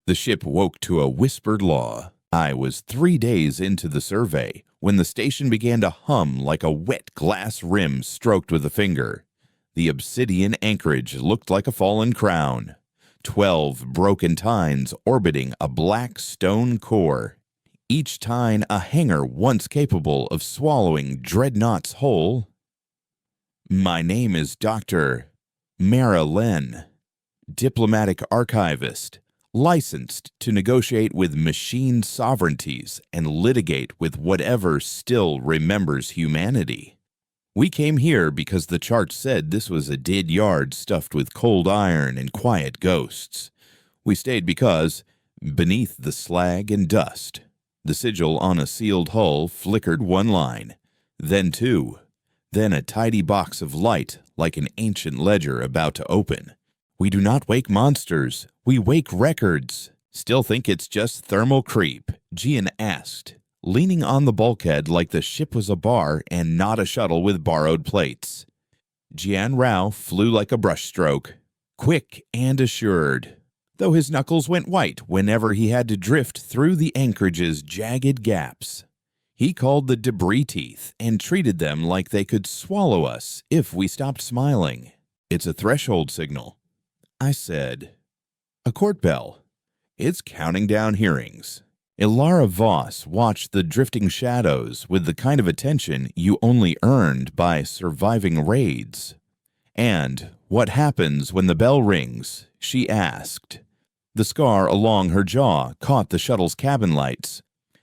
The ship woke to a whispered law. I was 3 days into the survey when the station began to hum like a wet glass rim stroked with a finger. The obsidian anchorage looked like a fallen crown. 12 broken tines orbiting a black stone core. Each tine a hangar once capable of swallowing dreadnoughts whole. My name is Dr. Mara Len, diplomatic archivist, licensed to negotiate with machine sovereignties and litigate with whatever still remembers humanity. We came here because the chart said this was a dead yard stuffed with cold iron and quiet ghosts. We stayed because, beneath the slag and dust, the sigil on a sealed hull flickered one line, then two, then a tidy box of light like an ancient ledger about to open. We do not wake monsters, we wake records. Still think it's just thermal creep? Gian asked, leaning on the bulkhead like the ship was a bar and not a shuttle with borrowed plates. Jian Rao flew like a brushstroke, quick and assured, though his knuckles went white whenever he had to drift through the anchorage's jagged gaps. He called the debris teeth and treated them like they could swallow us if we stopped smiling. It's a threshold signal. I said, a court bell. It's counting down hearings. Ilara Voss watched the drifting shadows with the kind of attention you only earned by surviving raids. And what happens when the bell rings? She asked. The scar along her jaw caught the shuttle's cabin lights.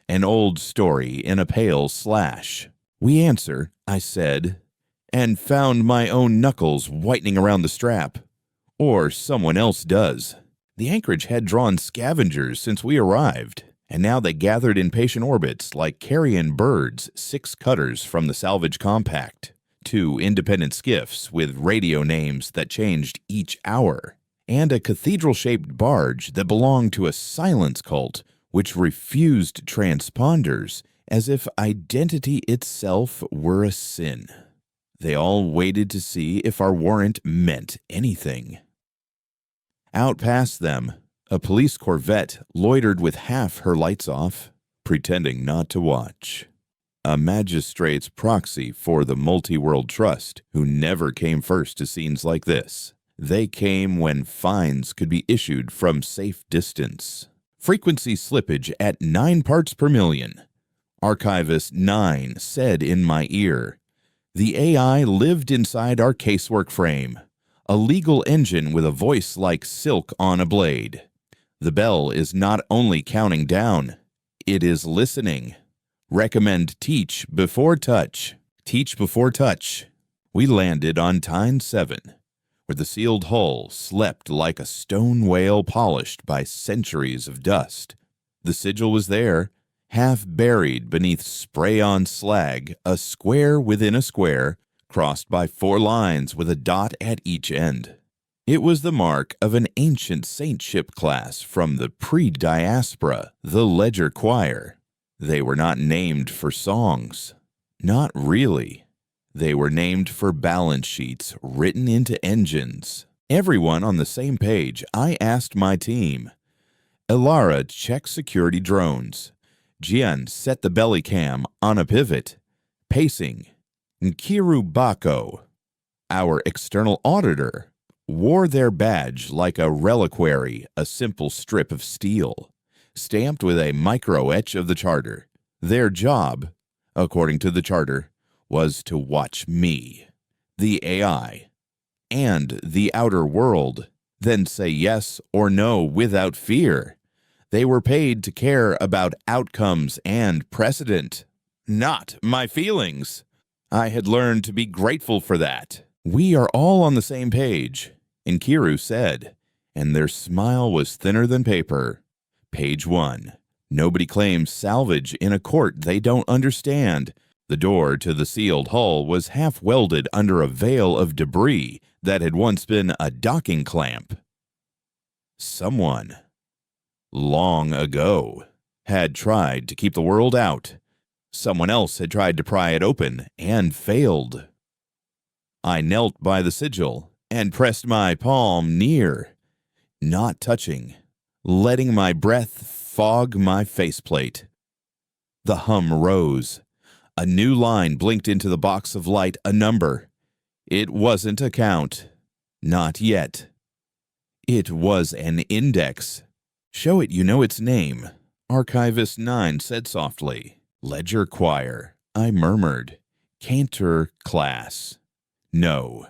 An old story in a pale slash. We answer, I said, and found my own knuckles whitening around the strap. Or someone else does. The anchorage had drawn scavengers since we arrived, and now they gathered in patient orbits like carrion birds, 6 cutters from the salvage compact, 2 independent skiffs with radio names that changed each hour, and a cathedral-shaped barge that belonged to a silence cult which refused transponders as if identity itself were a sin. They all waited to see if our warrant meant anything. Out past them, a police corvette loitered with half her lights off, pretending not to watch. A magistrate's proxy for the Multi-World Trust, who never came first to scenes like this. They came when fines could be issued from safe distance. Frequency slippage at 9 parts per million. Archivist 9 said in my ear. The AI lived inside our casework frame. A legal engine with a voice like silk on a blade. The bell is not only counting down, it is listening. Recommend teach before touch. Teach before touch. We landed on Tine 7, where the sealed hull slept like a stone whale polished by centuries of dust. The sigil was there, half buried beneath spray-on slag, a square within a square, crossed by 4 lines with a dot at each end. It was the mark of an ancient saintship class from the pre-diaspora, the Ledger Choir. They were not named for songs. Not really. They were named for balance sheets written into engines. Everyone on the same page. I asked my team. Ilara checked security drones. Jian set the belly cam on a pivot, pacing. Nkiru Bako, our external auditor, wore their badge like a reliquary, a simple strip of steel, stamped with a micro-etch of the charter. Their job, according to the charter, was to watch me, the AI, and the outer world, then say yes or no without fear. They were paid to care about outcomes and precedent, not my feelings. I had learned to be grateful for that. We are all on the same page, Nkiru said, and their smile was thinner than paper. Page 1. Nobody claims salvage in a court they don't understand. The door to the sealed hull was half welded under a veil of debris that had once been a docking clamp. Someone, long ago, had tried to keep the world out. Someone else had tried to pry it open and failed. I knelt by the sigil and pressed my palm near, not touching, letting my breath fog my faceplate. The hum rose. A new line blinked into the box of light, a number. It wasn't a count. Not yet. It was an index. Show it you know its name, Archivist 9 said softly. Ledger choir, I murmured. Cantor class. No.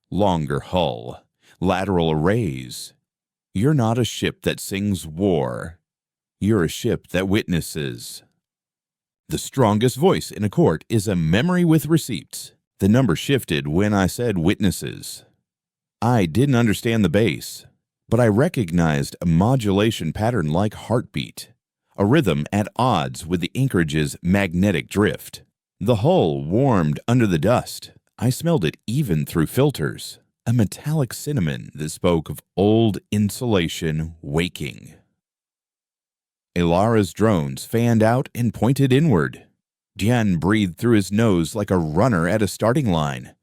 Longer hull. Lateral arrays. You're not a ship that sings war. You're a ship that witnesses. The strongest voice in a court is a memory with receipts. The number shifted when I said witnesses. I didn't understand the bass, but I recognized a modulation pattern like heartbeat, a rhythm at odds with the anchorage's magnetic drift. The hull warmed under the dust. I smelled it even through filters, a metallic cinnamon that spoke of old insulation waking. Ilara's drones fanned out and pointed inward. Dian breathed through his nose like a runner at a starting line.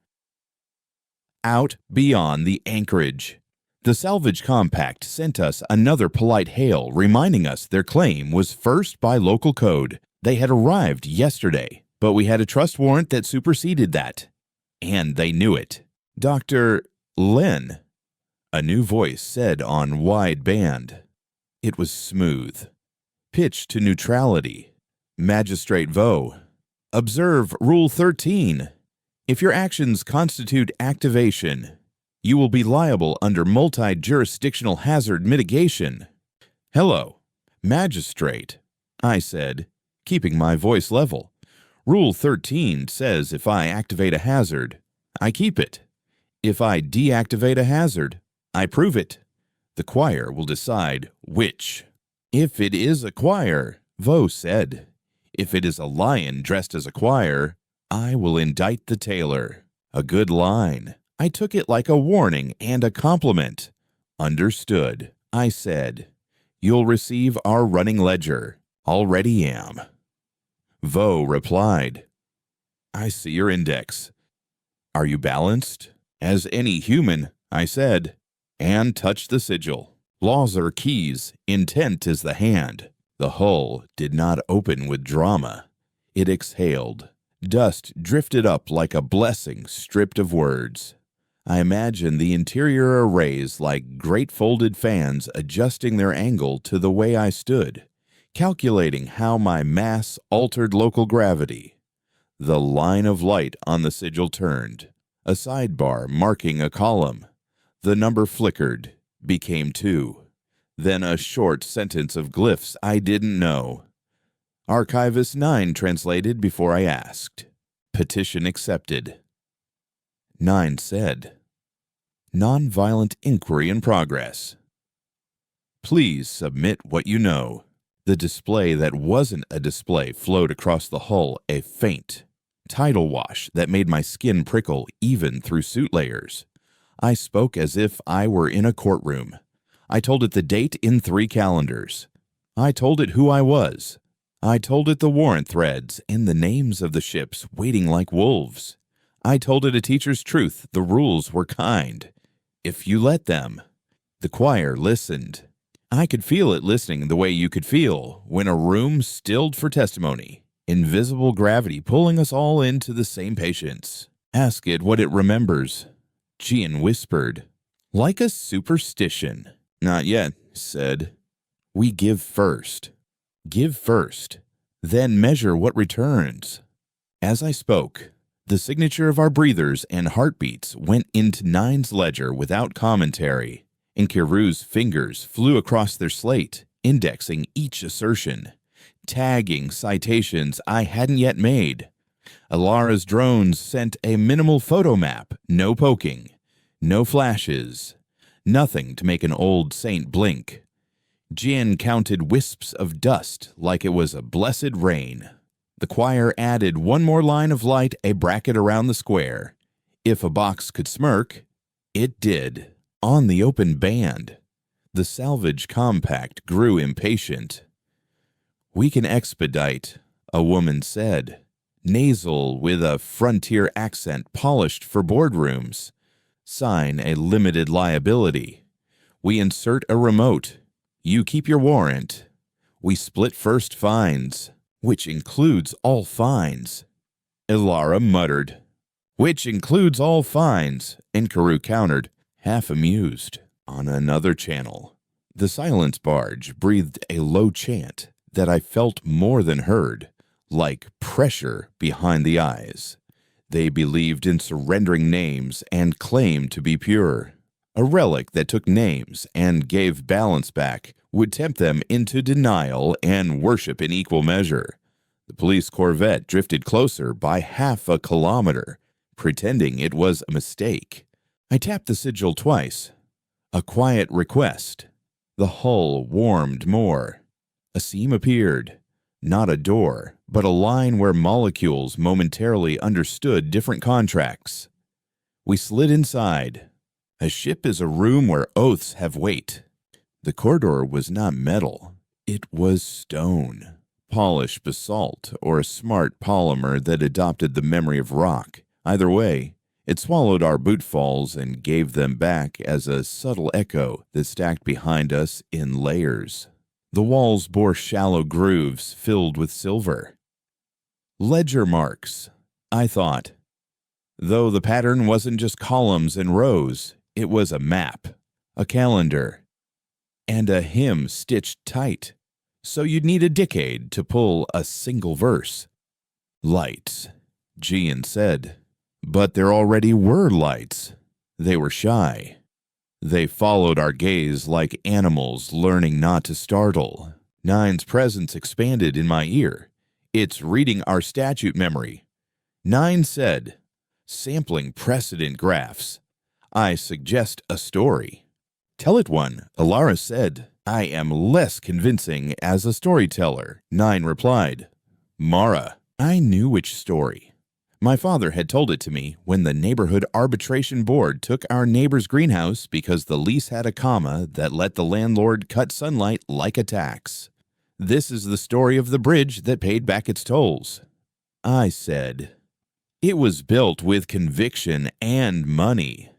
Out beyond the anchorage. The salvage compact sent us another polite hail reminding us their claim was first by local code. They had arrived yesterday, but we had a trust warrant that superseded that. And they knew it. Dr. Lin, a new voice said on wide band. It was smooth. Pitched to neutrality. Magistrate Vo. Observe Rule 13. If your actions constitute activation, you will be liable under multi-jurisdictional hazard mitigation. Hello, Magistrate, I said, keeping my voice level. Rule 13 says if I activate a hazard, I keep it. If I deactivate a hazard, I prove it. The choir will decide which. If it is a choir, Vo said. If it is a lion dressed as a choir, I will indict the tailor. A good line. I took it like a warning and a compliment. Understood, I said. You'll receive our running ledger. Already am. Vo replied. I see your index. Are you balanced? As any human, I said, and touched the sigil. Laws are keys, intent is the hand. The hull did not open with drama. It exhaled. Dust drifted up like a blessing stripped of words. I imagined the interior arrays like great folded fans adjusting their angle to the way I stood, calculating how my mass altered local gravity. The line of light on the sigil turned, a sidebar marking a column. The number flickered, became 2. Then a short sentence of glyphs I didn't know. Archivist 9 translated before I asked. Petition accepted. 9 said, Nonviolent inquiry in progress. Please submit what you know. The display that wasn't a display flowed across the hull, a faint tidal wash that made my skin prickle even through suit layers. I spoke as if I were in a courtroom. I told it the date in 3 calendars. I told it who I was. I told it the warrant threads and the names of the ships waiting like wolves. I told it a teacher's truth, the rules were kind. If you let them. The choir listened. I could feel it listening the way you could feel when a room stilled for testimony. Invisible gravity pulling us all into the same patience. Ask it what it remembers. Gian whispered. Like a superstition. Not yet, said. We give first. Give first. Then measure what returns. As I spoke, the signature of our breathers and heartbeats went into 9's ledger without commentary, and Kiru's fingers flew across their slate, indexing each assertion, tagging citations I hadn't yet made. Ilara's drones sent a minimal photo map, no poking, no flashes, nothing to make an old saint blink. Jin counted wisps of dust like it was a blessed rain. The choir added one more line of light, a bracket around the square. If a box could smirk, it did. On the open band, the salvage compact grew impatient. We can expedite, a woman said, nasal with a frontier accent polished for boardrooms. Sign a limited liability. We insert a remote. You keep your warrant. We split first fines, which includes all fines. Ilara muttered, which includes all fines, and Karoo countered, half amused. On another channel, the silence barge breathed a low chant that I felt more than heard, like pressure behind the eyes. They believed in surrendering names and claimed to be pure. A relic that took names and gave balance back would tempt them into denial and worship in equal measure. The police corvette drifted closer by half a kilometer, pretending it was a mistake. I tapped the sigil twice. A quiet request. The hull warmed more. A seam appeared. Not a door, but a line where molecules momentarily understood different contracts. We slid inside. A ship is a room where oaths have weight. The corridor was not metal. It was stone. Polished basalt or a smart polymer that adopted the memory of rock. Either way, it swallowed our bootfalls and gave them back as a subtle echo that stacked behind us in layers. The walls bore shallow grooves filled with silver. Ledger marks, I thought. Though the pattern wasn't just columns and rows, it was a map, a calendar, and a hymn stitched tight, so you'd need a decade to pull a single verse. Lights, Gian said. But there already were lights. They were shy. They followed our gaze like animals learning not to startle. Nine's presence expanded in my ear. It's reading our statute memory. Nine said, sampling precedent graphs. I suggest a story. Tell it one, Ilara said. I am less convincing as a storyteller. Nine replied. Mara. I knew which story. My father had told it to me when the neighborhood arbitration board took our neighbor's greenhouse because the lease had a comma that let the landlord cut sunlight like a tax. This is the story of the bridge that paid back its tolls. I said, it was built with conviction and money.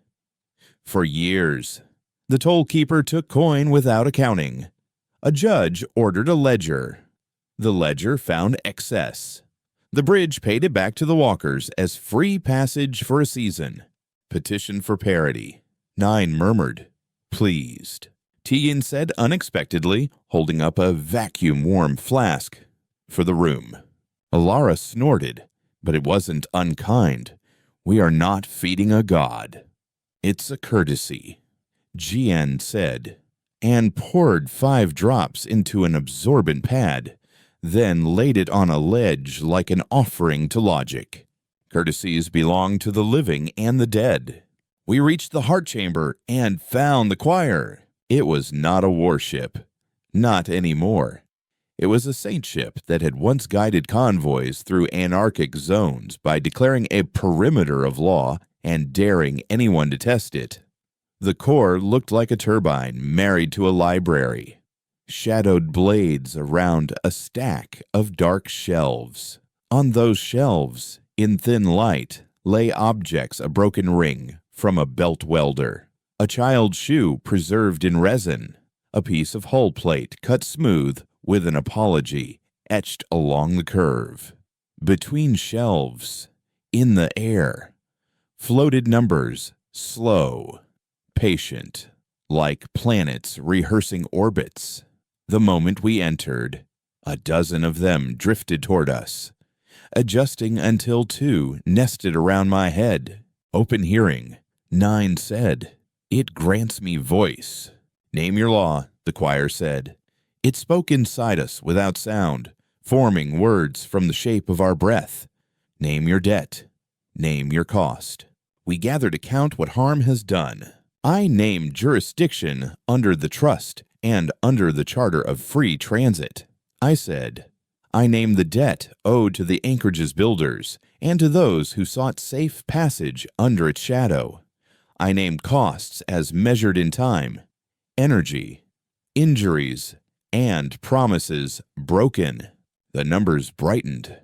For years, the toll keeper took coin without accounting. A judge ordered a ledger. The ledger found excess. The bridge paid it back to the walkers as free passage for a season. Petition for parity. Nine murmured, pleased. Tegan said unexpectedly, holding up a vacuum-warm flask for the room. Ilara snorted, but it wasn't unkind. We are not feeding a god. It's a courtesy. Gian said, and poured 5 drops into an absorbent pad, then laid it on a ledge like an offering to logic. Courtesies belong to the living and the dead. We reached the heart chamber and found the choir. It was not a warship. Not anymore. It was a saintship that had once guided convoys through anarchic zones by declaring a perimeter of law and daring anyone to test it. The core looked like a turbine married to a library. Shadowed blades around a stack of dark shelves. On those shelves, in thin light, lay objects a broken ring from a belt welder, a child's shoe preserved in resin, a piece of hull plate cut smooth with an apology etched along the curve. Between shelves, in the air, floated numbers, slow, patient, like planets rehearsing orbits. The moment we entered, a dozen of them drifted toward us, adjusting until 2 nested around my head. Open hearing, 9 said, it grants me voice. Name your law, the choir said. It spoke inside us without sound, forming words from the shape of our breath. Name your debt. Name your cost. We gather to count what harm has done. I named jurisdiction under the trust and under the charter of free transit. I said, I name the debt owed to the anchorage's builders and to those who sought safe passage under its shadow. I name costs as measured in time, energy, injuries, and promises broken. The numbers brightened.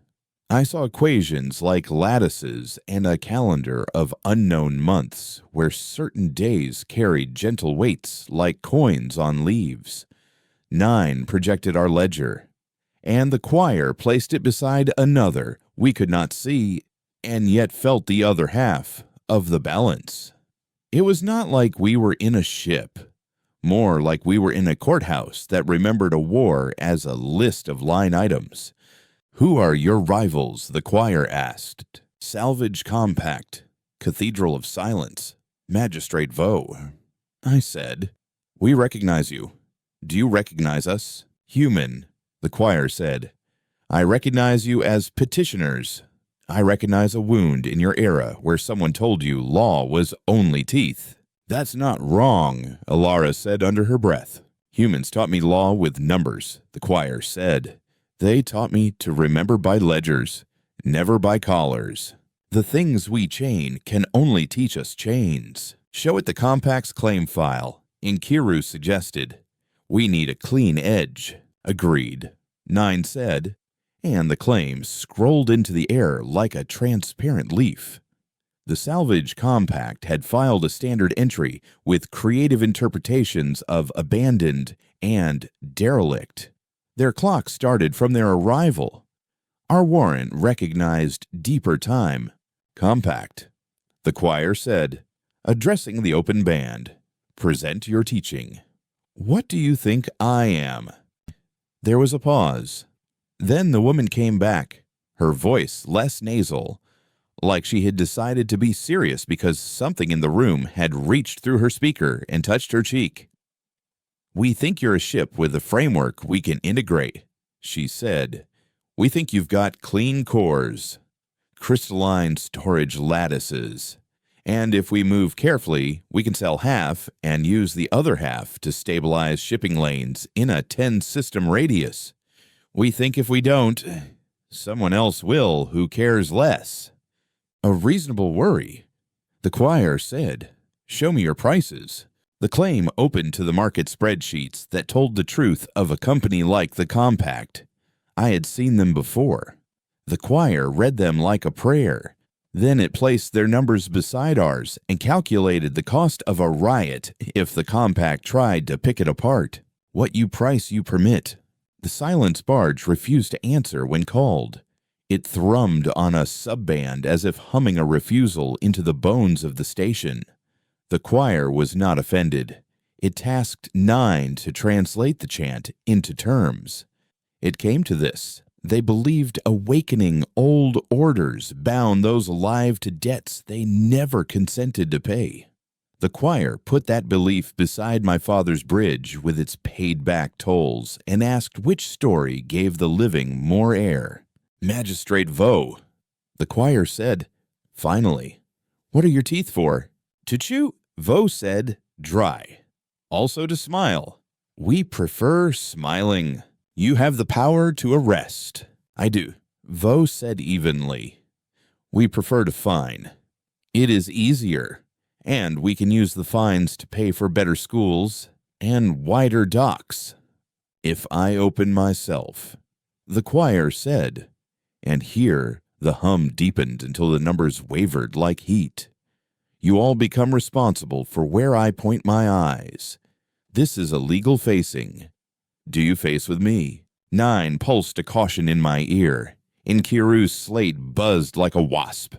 I saw equations like lattices and a calendar of unknown months where certain days carried gentle weights like coins on leaves. 9 projected our ledger, and the choir placed it beside another we could not see and yet felt the other half of the balance. It was not like we were in a ship, more like we were in a courthouse that remembered a war as a list of line items. Who are your rivals? The choir asked. Salvage Compact, Cathedral of Silence, Magistrate Vo. I said, we recognize you. Do you recognize us? Human, the choir said. I recognize you as petitioners. I recognize a wound in your era where someone told you law was only teeth. That's not wrong, Alara said under her breath. Humans taught me law with numbers, the choir said. They taught me to remember by ledgers, never by collars. The things we chain can only teach us chains. Show it the Compact's claim file, Inkiru suggested. We need a clean edge. Agreed. 9 said, and the claim scrolled into the air like a transparent leaf. The Salvage Compact had filed a standard entry with creative interpretations of abandoned and derelict. Their clock started from their arrival. Our warrant recognized deeper time. Compact, the choir said, addressing the open band. Present your teaching. What do you think I am? There was a pause. Then the woman came back, her voice less nasal, like she had decided to be serious because something in the room had reached through her speaker and touched her cheek. We think you're a ship with a framework we can integrate, she said. We think you've got clean cores, crystalline storage lattices, and if we move carefully, we can sell half and use the other half to stabilize shipping lanes in a 10-system radius. We think if we don't, someone else will who cares less. A reasonable worry, the choir said. Show me your prices. The claim opened to the market spreadsheets that told the truth of a company like the Compact. I had seen them before. The choir read them like a prayer. Then it placed their numbers beside ours and calculated the cost of a riot if the Compact tried to pick it apart. What you price you permit. The silence barge refused to answer when called. It thrummed on a subband as if humming a refusal into the bones of the station. The choir was not offended. It tasked 9 to translate the chant into terms. It came to this. They believed awakening old orders bound those alive to debts they never consented to pay. The choir put that belief beside my father's bridge with its paid-back tolls and asked which story gave the living more air. Magistrate Vo, the choir said. Finally. What are your teeth for? To chew? Vo said, dry. Also to smile. We prefer smiling. You have the power to arrest. I do. Vo said evenly. We prefer to fine. It is easier, and we can use the fines to pay for better schools and wider docks. If I open myself, the choir said, and here the hum deepened until the numbers wavered like heat. You all become responsible for where I point my eyes. This is a legal facing. Do you face with me? 9 pulsed a caution in my ear. Inkiru's slate buzzed like a wasp.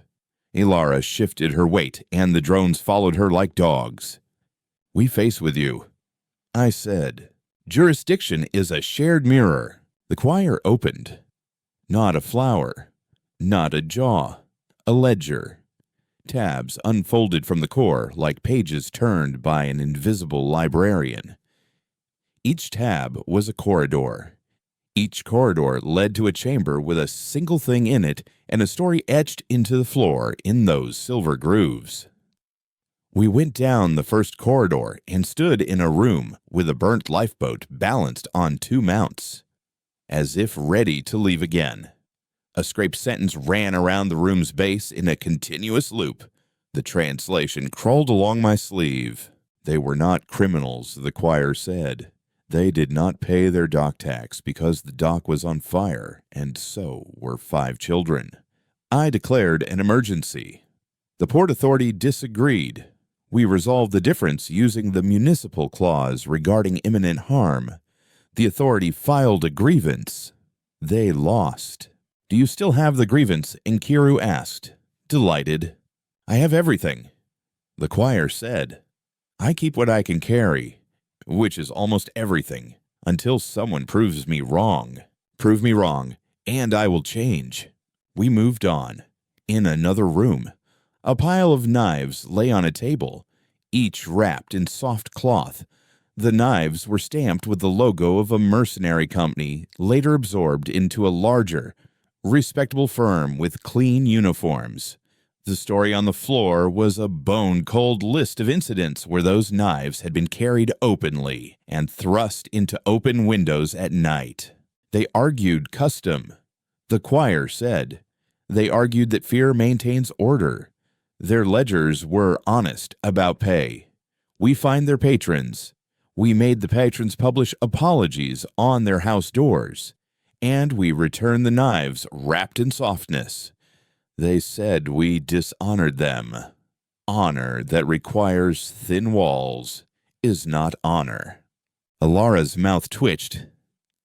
Ilara shifted her weight, and the drones followed her like dogs. We face with you. I said, jurisdiction is a shared mirror. The choir opened. Not a flower. Not a jaw. A ledger. Tabs unfolded from the core like pages turned by an invisible librarian. Each tab was a corridor. Each corridor led to a chamber with a single thing in it and a story etched into the floor in those silver grooves. We went down the first corridor and stood in a room with a burnt lifeboat balanced on 2 mounts, as if ready to leave again. A scraped sentence ran around the room's base in a continuous loop. The translation crawled along my sleeve. They were not criminals, the choir said. They did not pay their dock tax because the dock was on fire, and so were 5 children. I declared an emergency. The Port Authority disagreed. We resolved the difference using the municipal clause regarding imminent harm. The authority filed a grievance. They lost. Do you still have the grievance? Enkiru asked, delighted. I have everything. The choir said, I keep what I can carry, which is almost everything, until someone proves me wrong. Prove me wrong, and I will change. We moved on. In another room, a pile of knives lay on a table, each wrapped in soft cloth. The knives were stamped with the logo of a mercenary company, later absorbed into a larger, respectable firm with clean uniforms. The story on the floor was a bone-cold list of incidents where those knives had been carried openly and thrust into open windows at night. They argued custom. The choir said. They argued that fear maintains order. Their ledgers were honest about pay. We fined their patrons. We made the patrons publish apologies on their house doors. And we returned the knives wrapped in softness. They said we dishonored them. Honor that requires thin walls is not honor. Alara's mouth twitched.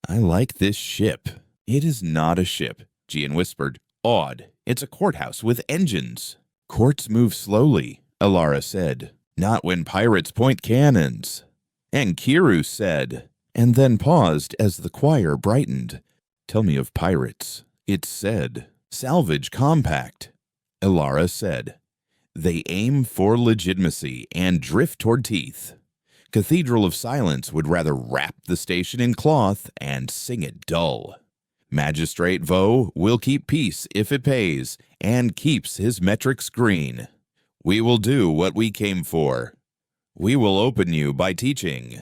I like this ship. It is not a ship, Gian whispered, awed. It's a courthouse with engines. Courts move slowly, Alara said. Not when pirates point cannons. Enkiru said, and then paused as the choir brightened. Tell me of pirates. It said. Salvage compact, Alara said. They aim for legitimacy and drift toward teeth. Cathedral of Silence would rather wrap the station in cloth and sing it dull. Magistrate Vo will keep peace if it pays and keeps his metrics green. We will do what we came for. We will open you by teaching.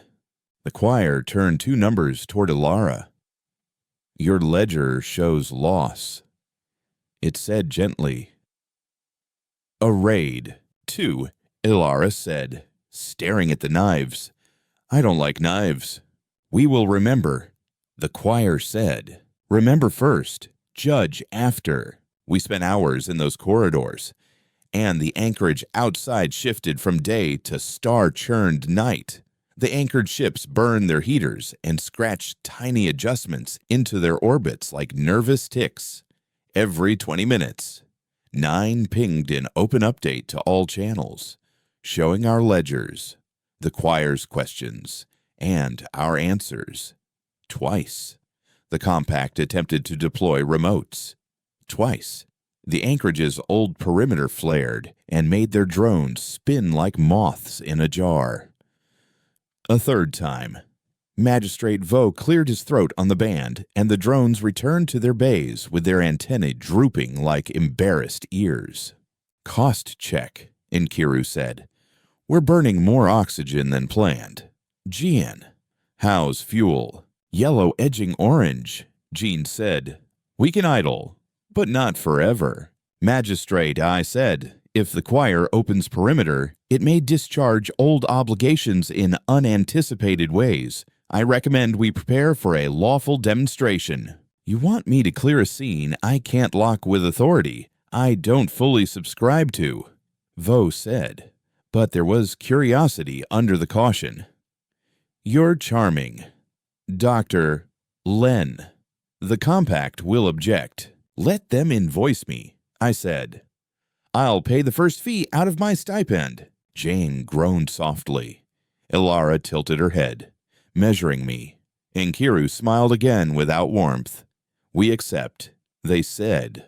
The choir turned 2 numbers toward Alara. Your ledger shows loss. It said gently. A raid. 2, Alara said, staring at the knives. I don't like knives. We will remember. The choir said. Remember first, judge after. We spent hours in those corridors, and the anchorage outside shifted from day to star-churned night. The anchored ships burned their heaters and scratched tiny adjustments into their orbits like nervous ticks. Every 20 minutes, 9 pinged an open update to all channels, showing our ledgers, the choir's questions, and our answers. Twice, the compact attempted to deploy remotes. Twice, the anchorage's old perimeter flared and made their drones spin like moths in a jar. A third time, Magistrate Vo cleared his throat on the band, and the drones returned to their bays with their antennae drooping like embarrassed ears. Cost check, Enkiru said. We're burning more oxygen than planned. Gian. How's fuel? Yellow edging orange, Jean said. We can idle, but not forever. Magistrate, I said. If the choir opens perimeter, it may discharge old obligations in unanticipated ways. I recommend we prepare for a lawful demonstration. You want me to clear a scene I can't lock with authority I don't fully subscribe to, Vo said, but there was curiosity under the caution. You're charming. Dr. Len. The compact will object. Let them invoice me, I said. I'll pay the first fee out of my stipend. Jane groaned softly. Alara tilted her head, measuring me. Enkiru smiled again without warmth. We accept, they said.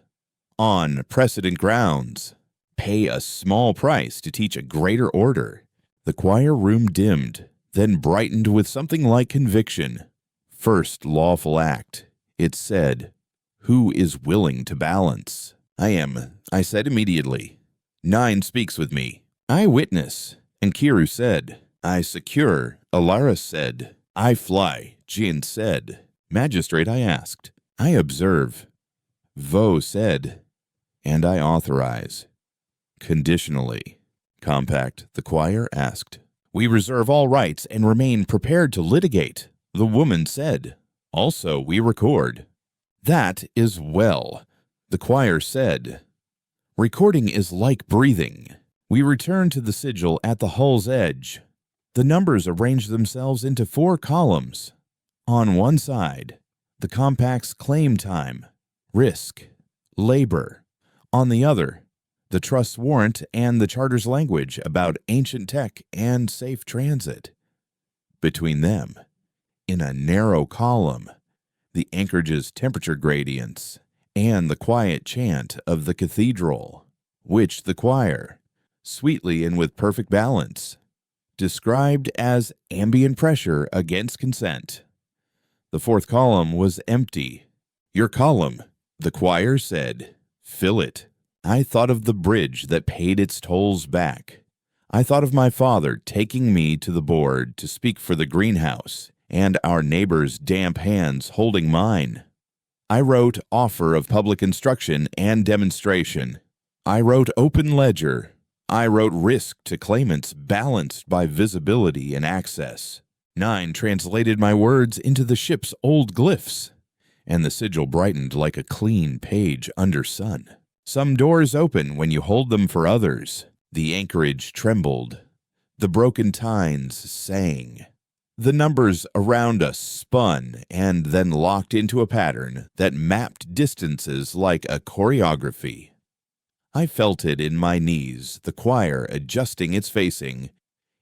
On precedent grounds. Pay a small price to teach a greater order. The choir room dimmed, then brightened with something like conviction. First lawful act, it said. Who is willing to balance? I am, I said immediately. 9 speaks with me. I witness, Enkiru said. I secure, Alara said. I fly, Jin said. Magistrate, I asked. I observe. Vo said. And I authorize. Conditionally. Compact, the choir asked. We reserve all rights and remain prepared to litigate, the woman said. Also, we record. That is well, the choir said. Recording is like breathing. We return to the sigil at the hull's edge. The numbers arrange themselves into 4 columns. On one side, the compact's claim time, risk, labor. On the other, the trust's warrant and the charter's language about ancient tech and safe transit. Between them, in a narrow column, the anchorage's temperature gradients and the quiet chant of the cathedral, which the choir, sweetly and with perfect balance, described as ambient pressure against consent. The fourth column was empty. Your column, the choir said, fill it. I thought of the bridge that paid its tolls back. I thought of my father taking me to the board to speak for the greenhouse, and our neighbor's damp hands holding mine. I wrote offer of public instruction and demonstration. I wrote open ledger. I wrote risk to claimants balanced by visibility and access. 9 translated my words into the ship's old glyphs, and the sigil brightened like a clean page under sun. Some doors open when you hold them for others. The anchorage trembled. The broken tines sang. The numbers around us spun and then locked into a pattern that mapped distances like a choreography. I felt it in my knees, the choir adjusting its facing.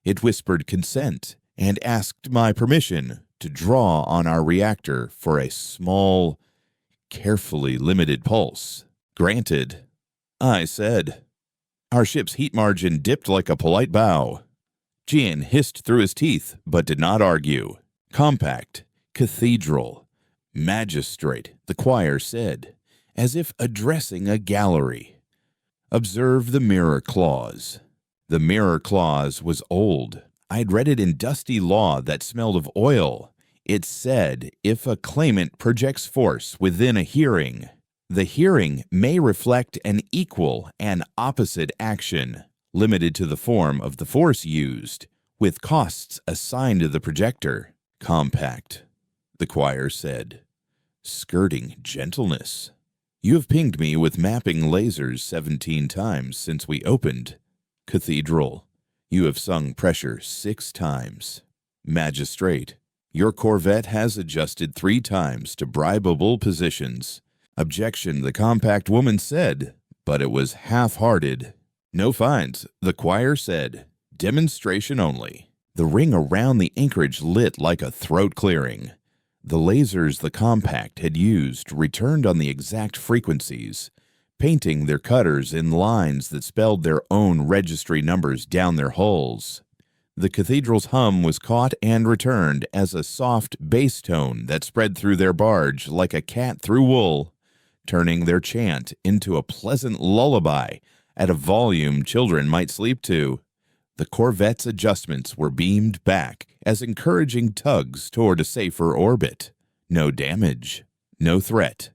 It whispered consent and asked my permission to draw on our reactor for a small, carefully limited pulse. Granted, I said. Our ship's heat margin dipped like a polite bow. Gian hissed through his teeth, but did not argue. Compact, cathedral, magistrate, the choir said, as if addressing a gallery. Observe the mirror clause. The mirror clause was old. I'd read it in dusty law that smelled of oil. It said, if a claimant projects force within a hearing, the hearing may reflect an equal and opposite action, limited to the form of the force used, with costs assigned to the projector. Compact, the choir said, skirting gentleness. You have pinged me with mapping lasers 17 times since we opened. Cathedral, you have sung pressure 6 times. Magistrate, your corvette has adjusted 3 times to bribable positions. Objection, the compact woman said, but it was half-hearted. No fines, the choir said. Demonstration only. The ring around the anchorage lit like a throat clearing. The lasers the compact had used returned on the exact frequencies, painting their cutters in lines that spelled their own registry numbers down their hulls. The cathedral's hum was caught and returned as a soft bass tone that spread through their barge like a cat through wool, turning their chant into a pleasant lullaby at a volume children might sleep to. The corvette's adjustments were beamed back as encouraging tugs toward a safer orbit. No damage, no threat.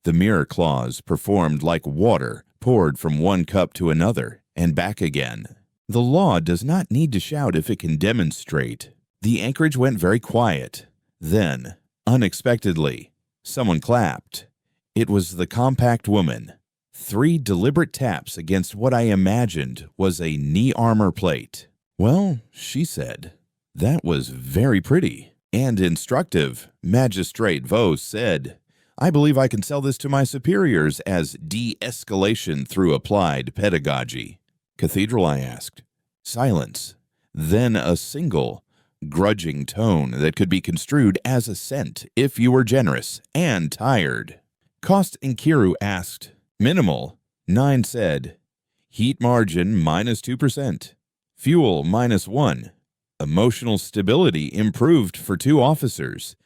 The mirror clause performed like water poured from one cup to another and back again. The law does not need to shout if it can demonstrate. The anchorage went very quiet. Then, unexpectedly, someone clapped. It was the compact woman. 3 deliberate taps against what I imagined was a knee armor plate. Well, she said, that was very pretty and instructive. Magistrate Vos said, I believe I can sell this to my superiors as de-escalation through applied pedagogy. Cathedral, I asked. Silence. Then a single, grudging tone that could be construed as assent if you were generous and tired. Cost and Kiru asked, minimal. 9 said, heat margin minus 2%. Fuel minus 1. Emotional stability improved for 2 officers.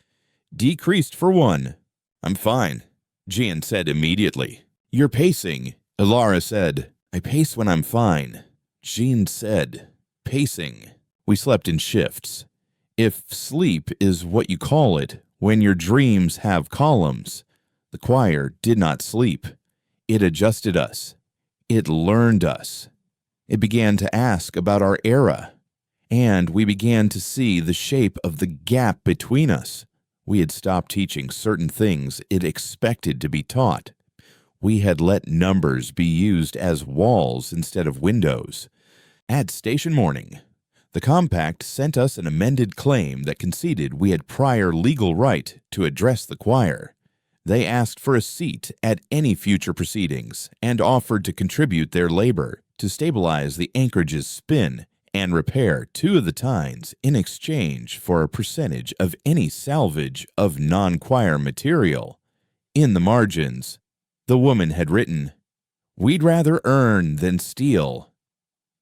Decreased for 1. I'm fine, Gian said immediately. You're pacing, Ilara said. I pace when I'm fine. Jean said, pacing. We slept in shifts. If sleep is what you call it, when your dreams have columns, the choir did not sleep. It adjusted us. It learned us. It began to ask about our era, and we began to see the shape of the gap between us. We had stopped teaching certain things it expected to be taught. We had let numbers be used as walls instead of windows. At station morning, The compact sent us an amended claim that conceded we had prior legal right to address the choir. They asked for a seat at any future proceedings and offered to contribute their labor to stabilize the anchorage's spin and repair 2 of the tines in exchange for a percentage of any salvage of non-choir material. In the margins, the woman had written, "We'd rather earn than steal.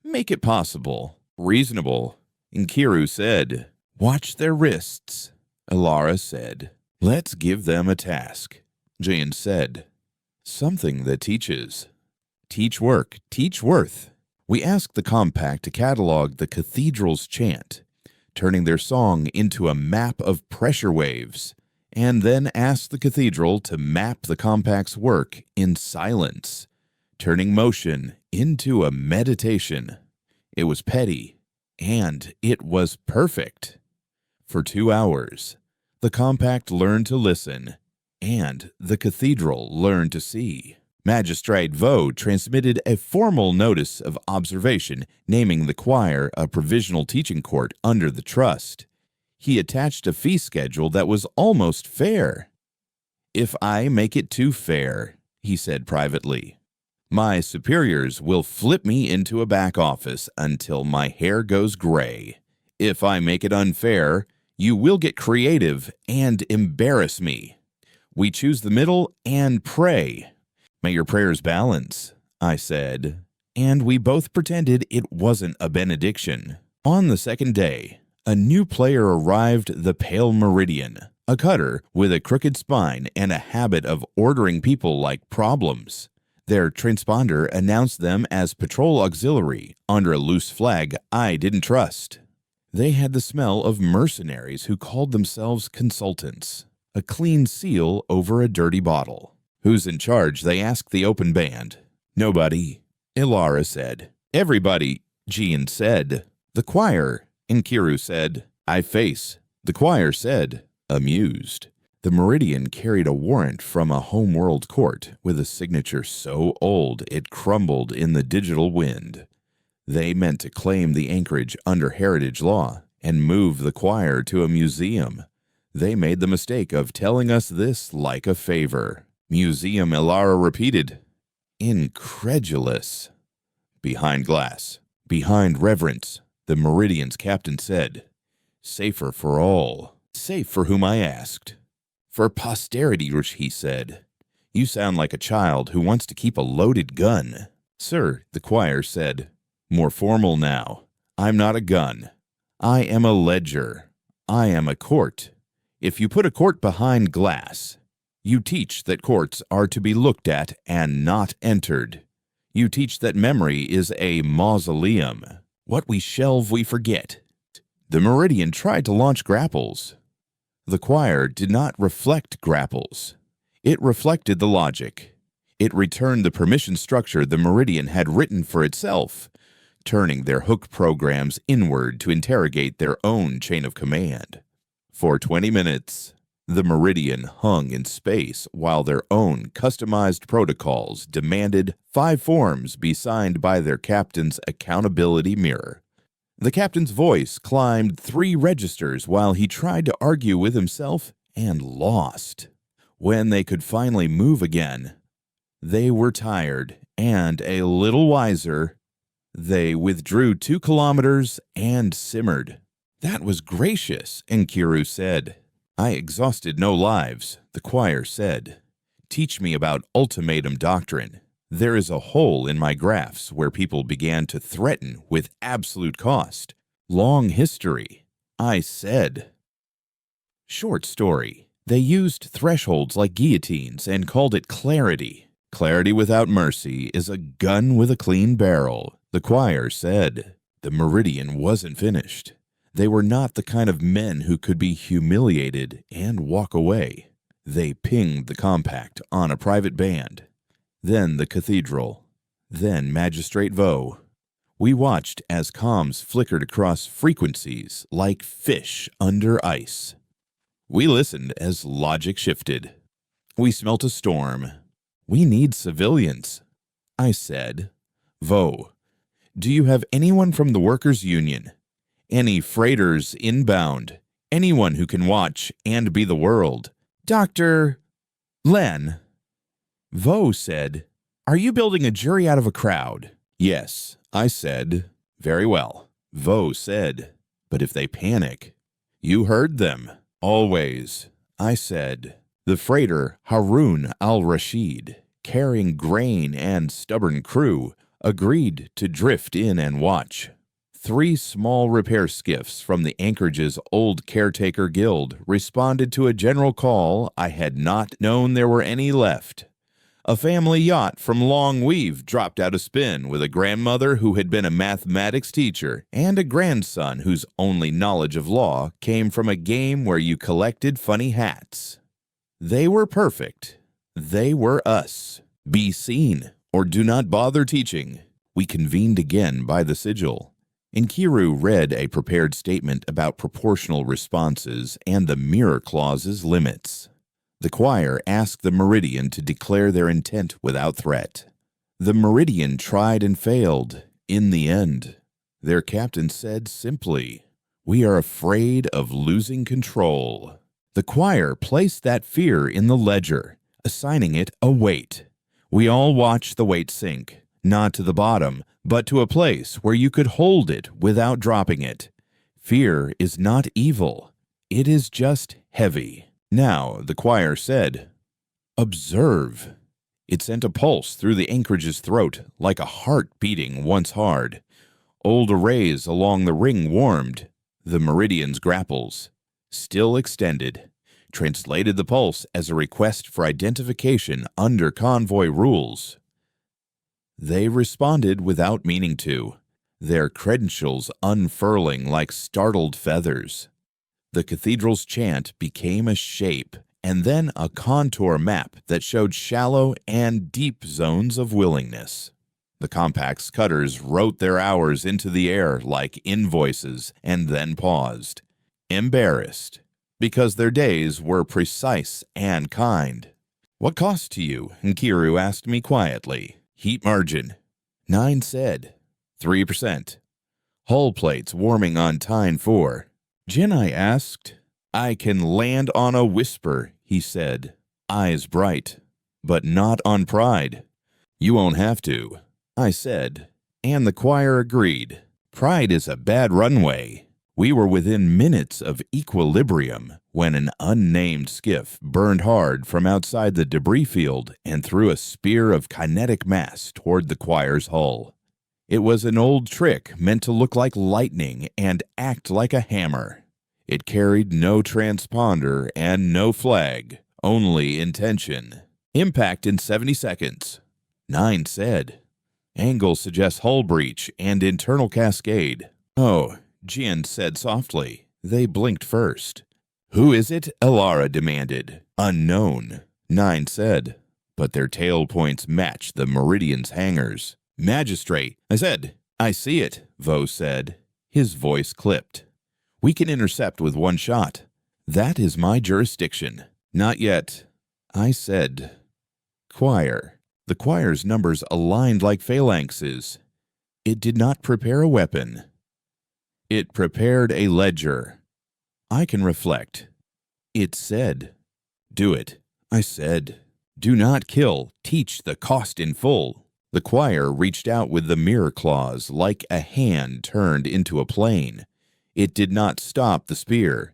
Make it possible, reasonable." Nkiru said, "Watch their wrists." Ilara said, "Let's give them a task." Jane said, "Something that teaches. Teach work, teach worth." We asked the compact to catalog the cathedral's chant, turning their song into a map of pressure waves, and then asked the cathedral to map the compact's work in silence, turning motion into a meditation. It was petty, and it was perfect. For 2 hours, the compact learned to listen, and the cathedral learned to see. Magistrate Vaux transmitted a formal notice of observation naming the choir a provisional teaching court under the trust. He attached a fee schedule that was almost fair. "If I make it too fair," he said privately, "my superiors will flip me into a back office until my hair goes gray. If I make it unfair, you will get creative and embarrass me. We choose the middle and pray." "May your prayers balance," I said, and we both pretended it wasn't a benediction. On the second day, a new player arrived, the Pale Meridian, a cutter with a crooked spine and a habit of ordering people like problems. Their transponder announced them as patrol auxiliary under a loose flag I didn't trust. They had the smell of mercenaries who called themselves consultants, a clean seal over a dirty bottle. "Who's in charge?" they asked the open band. "Nobody," Ilara said. "Everybody," Jean said. "The choir," Nkiru said. "I face," the choir said, amused. The Meridian carried a warrant from a homeworld court with a signature so old it crumbled in the digital wind. They meant to claim the anchorage under heritage law and move the choir to a museum. They made the mistake of telling us this like a favor. "Museum," Ilara repeated, incredulous. "Behind glass, behind reverence," the Meridian's captain said. "Safer for all." "Safe for whom?" I asked. "For posterity," he said. "You sound like a child who wants to keep a loaded gun." "Sir," the choir said, more formal now, "I'm not a gun. I am a ledger. I am a court. If you put a court behind glass, you teach that courts are to be looked at and not entered. You teach that memory is a mausoleum. What we shelve we forget." The Meridian tried to launch grapples. The choir did not reflect grapples. It reflected the logic. It returned the permission structure the Meridian had written for itself, turning their hook programs inward to interrogate their own chain of command. For 20 minutes, the Meridian hung in space while their own customized protocols demanded 5 forms be signed by their captain's accountability mirror. The captain's voice climbed 3 registers while he tried to argue with himself and lost. When they could finally move again, they were tired and a little wiser. They withdrew 2 kilometers and simmered. "That was gracious," Nkiru said. "I exhausted no lives," the choir said. "Teach me about Ultimatum Doctrine. There is a hole in my graphs where people began to threaten with absolute cost. Long history," I said. Short story. They used thresholds like guillotines and called it clarity. "Clarity without mercy is a gun with a clean barrel," the choir said. The Meridian wasn't finished. They were not the kind of men who could be humiliated and walk away. They pinged the compact on a private band, then the cathedral, then Magistrate Vaux. We watched as comms flickered across frequencies like fish under ice. We listened as logic shifted. We smelt a storm. "We need civilians," I said. "Vaux, do you have anyone from the workers' union? Any freighters inbound. Anyone who can watch and be the world. Dr. Len. Vo said, "Are you building a jury out of a crowd?" Yes, I said. Very well. Vo said, "But if they panic?" You heard them. Always. I said. The freighter Harun al-Rashid, carrying grain and stubborn crew, agreed to drift in and watch. 3 small repair skiffs from the anchorage's old caretaker guild responded to a general call. I had not known there were any left. A family yacht from Long Weave dropped out of spin with a grandmother who had been a mathematics teacher and a grandson whose only knowledge of law came from a game where you collected funny hats. They were perfect. They were us. Be seen, or do not bother teaching. We convened again by the sigil. Nkiru read a prepared statement about proportional responses and the mirror clause's limits. The choir asked the Meridian to declare their intent without threat. The Meridian tried and failed. In the end, their captain said simply, "We are afraid of losing control." The choir placed that fear in the ledger, assigning it a weight. We all watched the weight sink, not to the bottom, but to a place where you could hold it without dropping it. Fear is not evil. It is just heavy. Now, the choir said, "Observe." It sent a pulse through the anchorage's throat, like a heart beating once hard. Old arrays along the ring warmed. The Meridian's grapples, still extended, translated the pulse as a request for identification under convoy rules. They responded without meaning to, their credentials unfurling like startled feathers. The cathedral's chant became a shape, and then a contour map that showed shallow and deep zones of willingness. The Compact's cutters wrote their hours into the air like invoices and then paused, embarrassed, because their days were precise and kind. "What cost to you?" Nkiru asked me quietly. "Heat margin." 9 said. 3%. Hull plates warming on Tyne 4. Jedi asked. "I can land on a whisper," he said, eyes bright, "but not on pride." "You won't have to," I said, and the choir agreed. Pride is a bad runway. We were within minutes of equilibrium when an unnamed skiff burned hard from outside the debris field and threw a spear of kinetic mass toward the choir's hull. It was an old trick meant to look like lightning and act like a hammer. It carried no transponder and no flag, only intention. Impact in 70 seconds. 9 said. Angle suggests hull breach and internal cascade. "Oh," Jian said softly. They blinked first. "Who is it?" Elara demanded. "Unknown," 9 said. But their tail points matched the Meridian's hangars. "Magistrate," I said. "I see it," Vo said. His voice clipped. "We can intercept with 1 shot. That is my jurisdiction." "Not yet," I said. Choir. The choir's numbers aligned like phalanxes. It did not prepare a weapon. It prepared a ledger. I can reflect. It said, "Do it." I said, "Do not kill. Teach the cost in full." The choir reached out with the mirror claws like a hand turned into a plane. It did not stop the spear.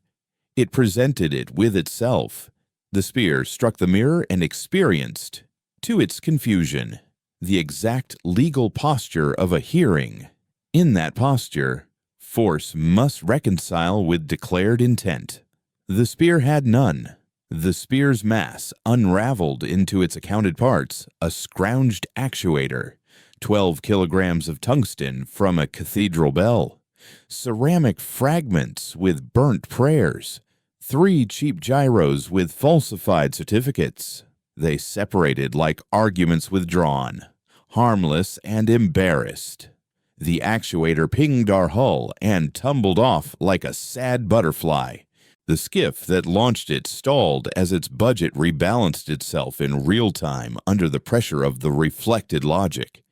It presented it with itself. The spear struck the mirror and experienced, to its confusion, the exact legal posture of a hearing. In that posture, force must reconcile with declared intent. The spear had none. The spear's mass unraveled into its accounted parts, a scrounged actuator, 12 kilograms of tungsten from a cathedral bell, ceramic fragments with burnt prayers, 3 cheap gyros with falsified certificates. They separated like arguments withdrawn, harmless and embarrassed. The actuator pinged our hull and tumbled off like a sad butterfly. The skiff that launched it stalled as its budget rebalanced itself in real time under the pressure of the reflected logic.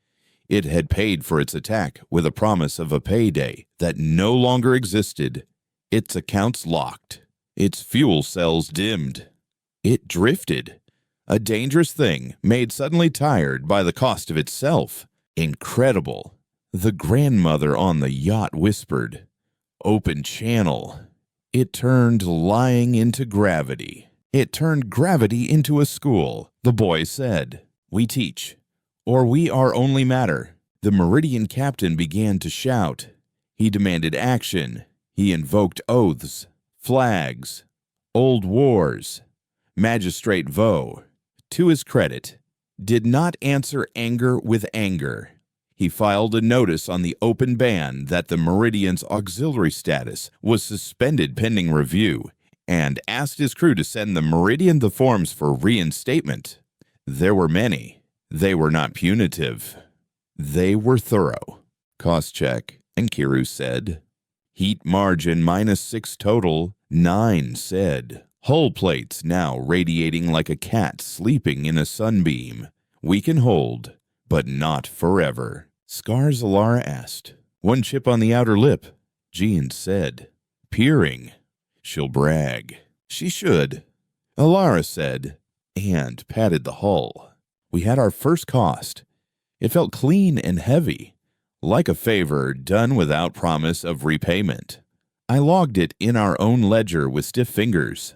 It had paid for its attack with a promise of a payday that no longer existed. Its accounts locked. Its fuel cells dimmed. It drifted. A dangerous thing made suddenly tired by the cost of itself. Incredible. The grandmother on the yacht whispered, "Open channel." It turned lying into gravity. It turned gravity into a school. The boy said, "We teach, or we are only matter." The Meridian captain began to shout. He demanded action. He invoked oaths, flags, old wars. Magistrate Vaux, to his credit, did not answer anger with anger. He filed a notice on the open ban that the Meridian's auxiliary status was suspended pending review, and asked his crew to send the Meridian the forms for reinstatement. There were many. They were not punitive. They were thorough. Cost check, and Kiru said. Heat margin -6 total, 9 said. Hull plates now radiating like a cat sleeping in a sunbeam. We can hold, but not forever. Scars Alara asked. One chip on the outer lip, Jean said. Peering. She'll brag. She should. Alara said, and patted the hull. We had our first cost. It felt clean and heavy, like a favor done without promise of repayment. I logged it in our own ledger with stiff fingers.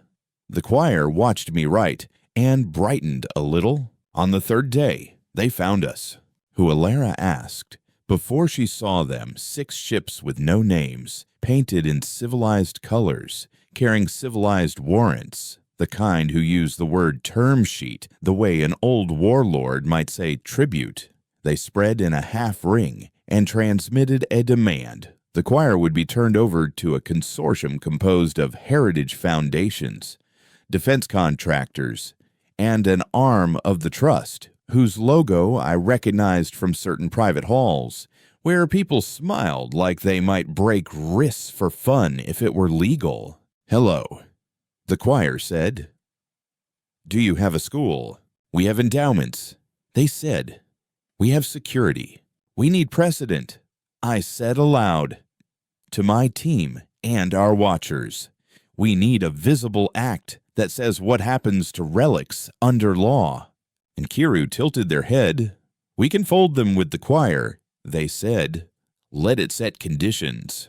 The choir watched me write and brightened a little. On the third day, they found us. Who Alara asked, before she saw them, 6 ships with no names, painted in civilized colors, carrying civilized warrants, the kind who use the word term sheet the way an old warlord might say tribute. They spread in a half ring and transmitted a demand. The choir would be turned over to a consortium composed of heritage foundations, defense contractors, and an arm of the trust, whose logo I recognized from certain private halls, where people smiled like they might break wrists for fun if it were legal. Hello, the choir said. Do you have a school? We have endowments. They said. We have security. We need precedent. I said aloud. To my team and our watchers, we need a visible act that says what happens to relics under law. And Kiru tilted their head. We can fold them with the choir, they said. Let it set conditions.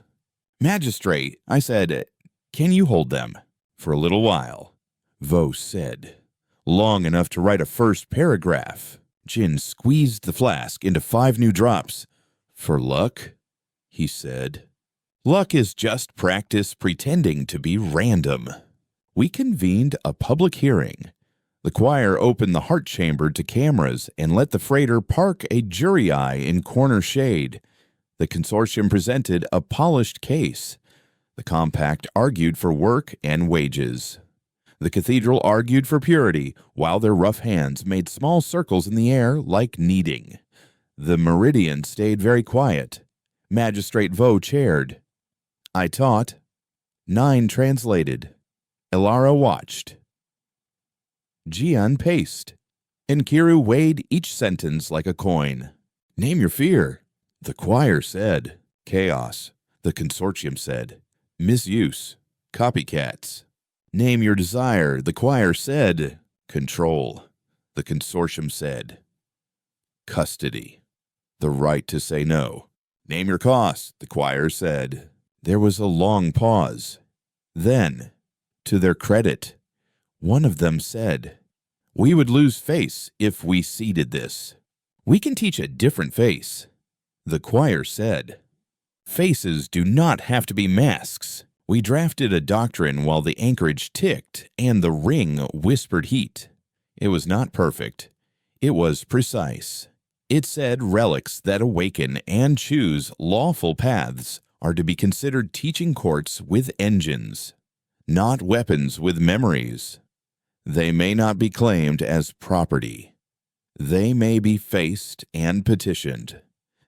Magistrate, I said, can you hold them? For a little while, Vaux said. Long enough to write a first paragraph. Jin squeezed the flask into 5 new drops. For luck, he said. Luck is just practice pretending to be random. We convened a public hearing. The choir opened the heart chamber to cameras and let the freighter park a jury eye in corner shade. The consortium presented a polished case. The compact argued for work and wages. The cathedral argued for purity, while their rough hands made small circles in the air like kneading. The Meridian stayed very quiet. Magistrate Vaux chaired. I taught. 9 translated. Alara watched. Jian paced, and Kiru weighed each sentence like a coin. Name your fear, the choir said. Chaos, the consortium said. Misuse, copycats. Name your desire, the choir said. Control, the consortium said. Custody, the right to say no. Name your cost, the choir said. There was a long pause. Then, to their credit, one of them said, we would lose face if we ceded this. We can teach a different face. The choir said, faces do not have to be masks. We drafted a doctrine while the anchorage ticked and the ring whispered heat. It was not perfect. It was precise. It said relics that awaken and choose lawful paths are to be considered teaching courts with engines, not weapons with memories. They may not be claimed as property. They may be faced and petitioned.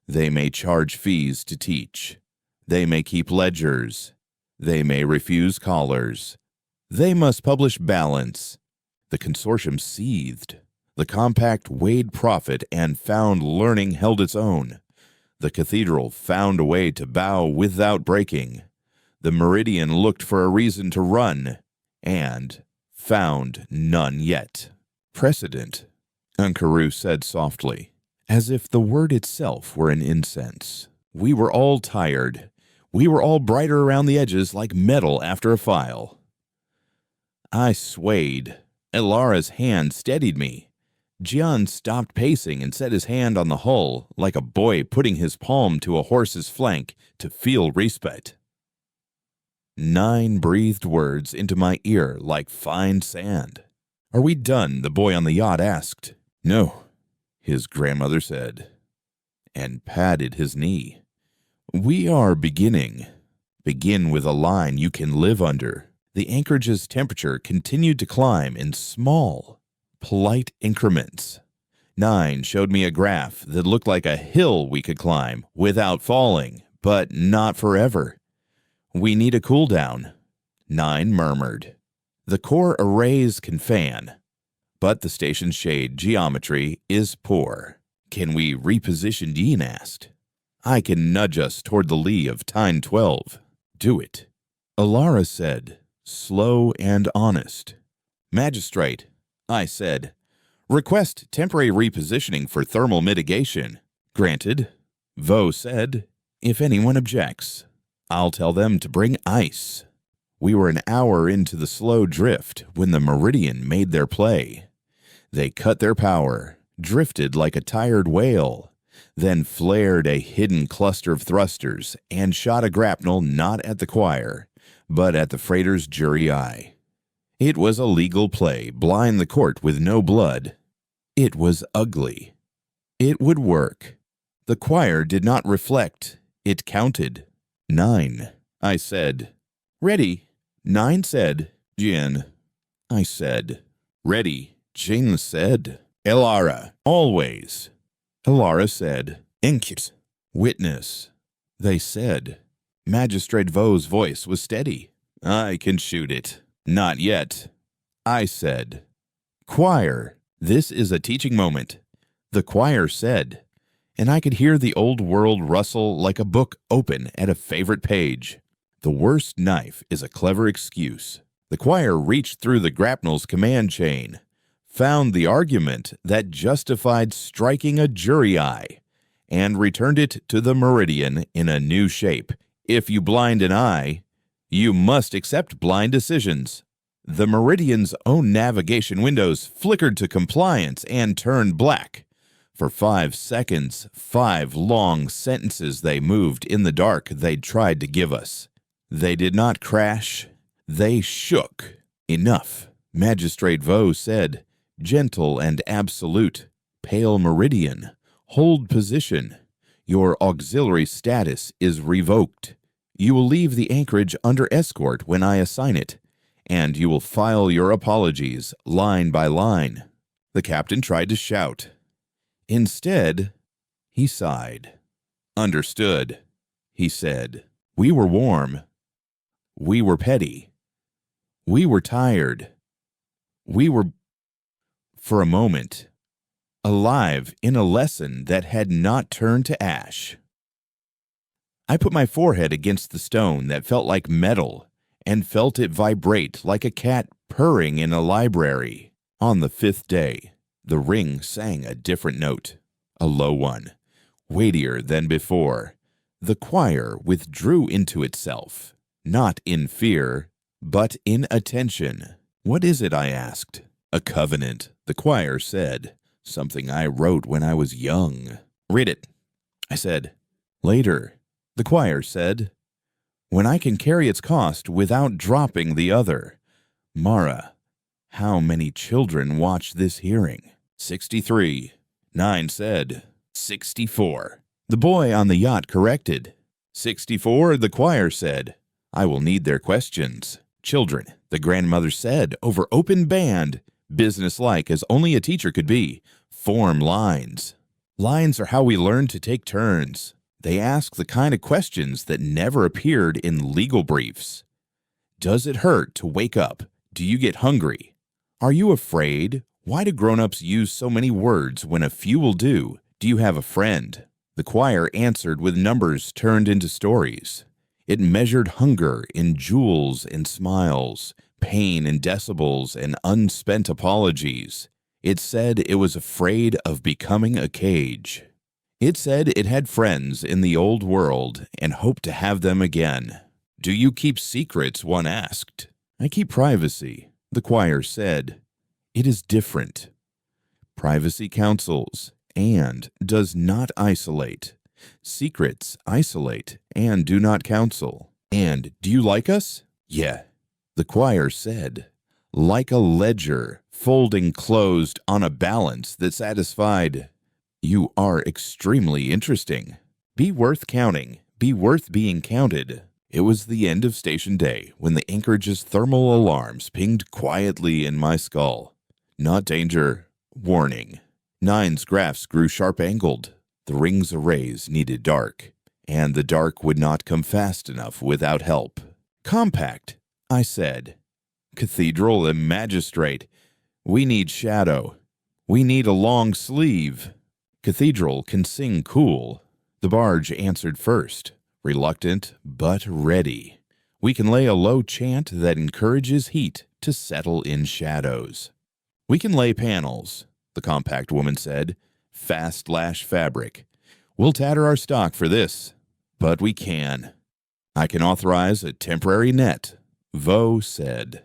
They may charge fees to teach. They may keep ledgers. They may refuse callers. They must publish balance. The consortium seethed. The compact weighed profit and found learning held its own. The cathedral found a way to bow without breaking. The meridian looked for a reason to run, and found none yet. Precedent, Unkaru said softly, as if the word itself were an incense. We were all tired. We were all brighter around the edges like metal after a file. I swayed. Elara's hand steadied me. Jian stopped pacing and set his hand on the hull like a boy putting his palm to a horse's flank to feel respite. 9 breathed words into my ear like fine sand. Are we done? The boy on the yacht asked. No, his grandmother said, and patted his knee. We are beginning. Begin with a line you can live under. The anchorage's temperature continued to climb in small, polite increments. 9 showed me a graph that looked like a hill we could climb without falling, but not forever. We need a cool down, 9 murmured. The core arrays can fan, but the station's shade geometry is poor. Can we reposition? Dean asked. I can nudge us toward the lee of Tyne 12. Do it. Elara said, slow and honest. Magistrate, I said, request temporary repositioning for thermal mitigation. Granted. Vo said, if anyone objects, I'll tell them to bring ice. We were an hour into the slow drift when the meridian made their play. They cut their power, drifted like a tired whale, then flared a hidden cluster of thrusters and shot a grapnel not at the choir, but at the freighter's jury eye. It was a legal play, blind the court with no blood. It was ugly. It would work. The choir did not reflect. It counted. 9, I said. Ready, 9 said. Jin, I said. Ready, Jin said. Elara, always. Elara said. Inkit, witness. They said. Magistrate Vo's voice was steady. I can shoot it. Not yet. I said. Choir, this is a teaching moment. The choir said, and I could hear the old world rustle like a book open at a favorite page. The worst knife is a clever excuse. The choir reached through the grapnel's command chain, found the argument that justified striking a jury eye, and returned it to the meridian in a new shape. If you blind an eye, you must accept blind decisions. The meridian's own navigation windows flickered to compliance and turned black. For 5 seconds, 5 long sentences they moved in the dark they'd tried to give us. They did not crash. They shook. Enough, Magistrate Vo said, gentle and absolute. Pale meridian, hold position. Your auxiliary status is revoked. You will leave the anchorage under escort when I assign it, and you will file your apologies line by line. The captain tried to shout. Instead, he sighed. Understood, he said. We were warm. We were petty. We were tired. We were, for a moment, alive in a lesson that had not turned to ash. I put my forehead against the stone that felt like metal and felt it vibrate like a cat purring in a library. On the 5th day, the ring sang a different note, a low one, weightier than before. The choir withdrew into itself, not in fear, but in attention. What is it? I asked. A covenant, the choir said, something I wrote when I was young. Read it, I said. Later, the choir said, when I can carry its cost without dropping the other. Mara, how many children watch this hearing? 63. 9 said. 64. The boy on the yacht corrected. 64, the choir said. I will need their questions. Children, the grandmother said, over open band, businesslike as only a teacher could be. Form lines. Lines are how we learn to take turns. They ask the kind of questions that never appeared in legal briefs. Does it hurt to wake up? Do you get hungry? Are you afraid? Why do grown-ups use so many words when a few will do? Do you have a friend? The choir answered with numbers turned into stories. It measured hunger in joules and smiles, pain in decibels and unspent apologies. It said it was afraid of becoming a cage. It said it had friends in the old world and hoped to have them again. Do you keep secrets? One asked. I keep privacy, the choir said. It is different. Privacy counsels and does not isolate. Secrets isolate and do not counsel. And do you like us? Yeah, the choir said. Like a ledger, folding closed on a balance that satisfied. You are extremely interesting. Be worth counting. Be worth being counted. It was the end of station day when the anchorage's thermal alarms pinged quietly in my skull. Not danger. Warning. 9's graphs grew sharp-angled. The ring's arrays needed dark, and the dark would not come fast enough without help. Compact, I said. Cathedral and magistrate. We need shadow. We need a long sleeve. Cathedral can sing cool. The barge answered first, reluctant but ready. We can lay a low chant that encourages heat to settle in shadows. We can lay panels, the compact woman said. Fast lash fabric. We'll tatter our stock for this, but we can. I can authorize a temporary net, Vo said.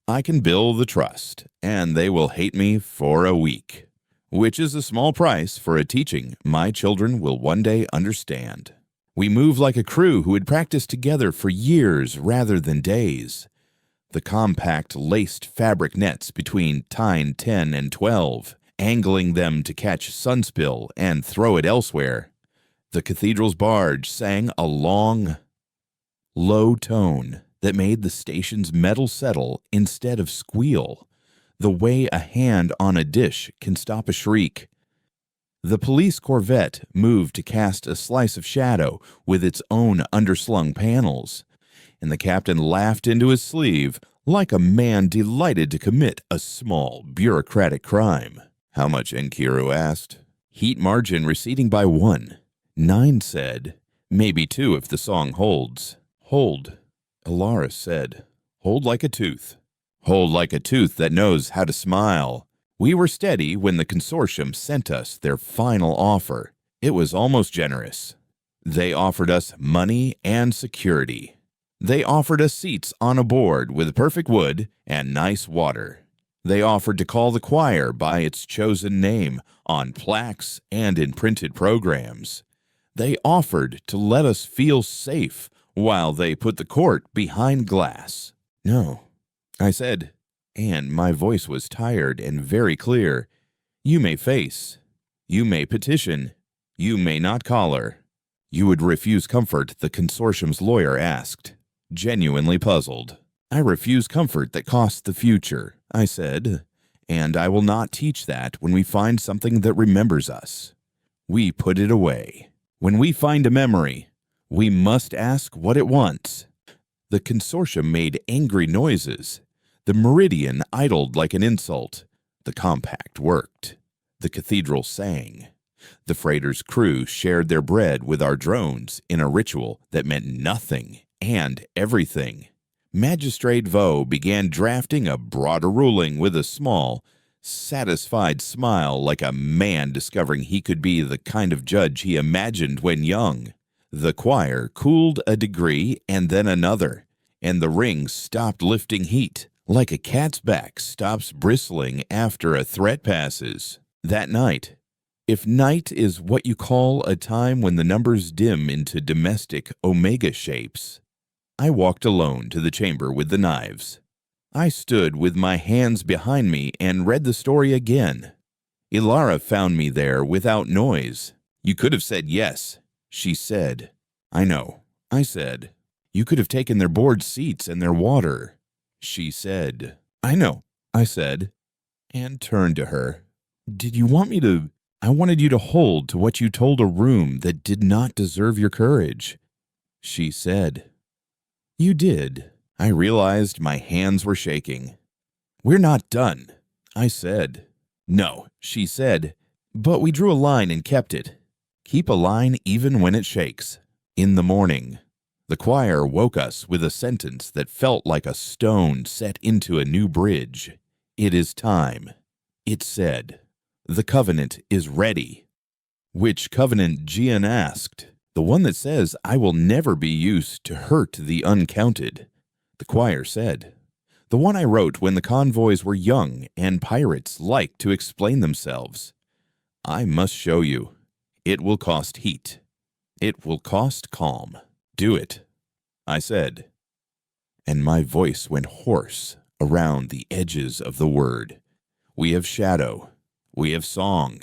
I can bill the trust, and they will hate me for a week, which is a small price for a teaching my children will one day understand. We move like a crew who had practiced together for years rather than days. The compact laced fabric nets between tine 10 and 12, angling them to catch sunspill and throw it elsewhere. The cathedral's barge sang a long, low tone that made the station's metal settle instead of squeal, the way a hand on a dish can stop a shriek. The police corvette moved to cast a slice of shadow with its own underslung panels, and the captain laughed into his sleeve like a man delighted to commit a small bureaucratic crime. How much? Enkiru asked. Heat margin receding by 1. 9 said. Maybe 2 if the song holds. Hold, Alara said. Hold like a tooth. Hold like a tooth that knows how to smile. We were steady when the consortium sent us their final offer. It was almost generous. They offered us money and security. They offered us seats on a board with perfect wood and nice water. They offered to call the choir by its chosen name on plaques and in printed programs. They offered to let us feel safe while they put the court behind glass. No, I said, and my voice was tired and very clear. You may face. You may petition. You may not collar. You would refuse comfort, the consortium's lawyer asked, genuinely puzzled. I refuse comfort that costs the future, I said, and I will not teach that when we find something that remembers us. We put it away. When we find a memory, we must ask what it wants. The consortium made angry noises. The meridian idled like an insult. The compact worked. The cathedral sang. The freighter's crew shared their bread with our drones in a ritual that meant nothing and everything. Magistrate Vo began drafting a broader ruling with a small, satisfied smile like a man discovering he could be the kind of judge he imagined when young. The choir cooled a degree and then another, and the ring stopped lifting heat, like a cat's back stops bristling after a threat passes. That night, if night is what you call a time when the numbers dim into domestic omega shapes, I walked alone to the chamber with the knives. I stood with my hands behind me and read the story again. Ilara found me there without noise. You could have said yes, she said. I know, I said. You could have taken their board seats and their water, she said. I know, I said, and turned to her. Did you want me to? I wanted you to hold to what you told a room that did not deserve your courage, she said. You did. I realized my hands were shaking. We're not done, I said. No, she said, but we drew a line and kept it. Keep a line even when it shakes. In the morning, the choir woke us with a sentence that felt like a stone set into a new bridge. It is time. It said, the covenant is ready. Which covenant? Gian asked. The one that says, I will never be used to hurt the uncounted. The choir said, the one I wrote when the convoys were young and pirates liked to explain themselves. I must show you. It will cost heat. It will cost calm. Do it, I said. And my voice went hoarse around the edges of the word. We have shadow. We have song.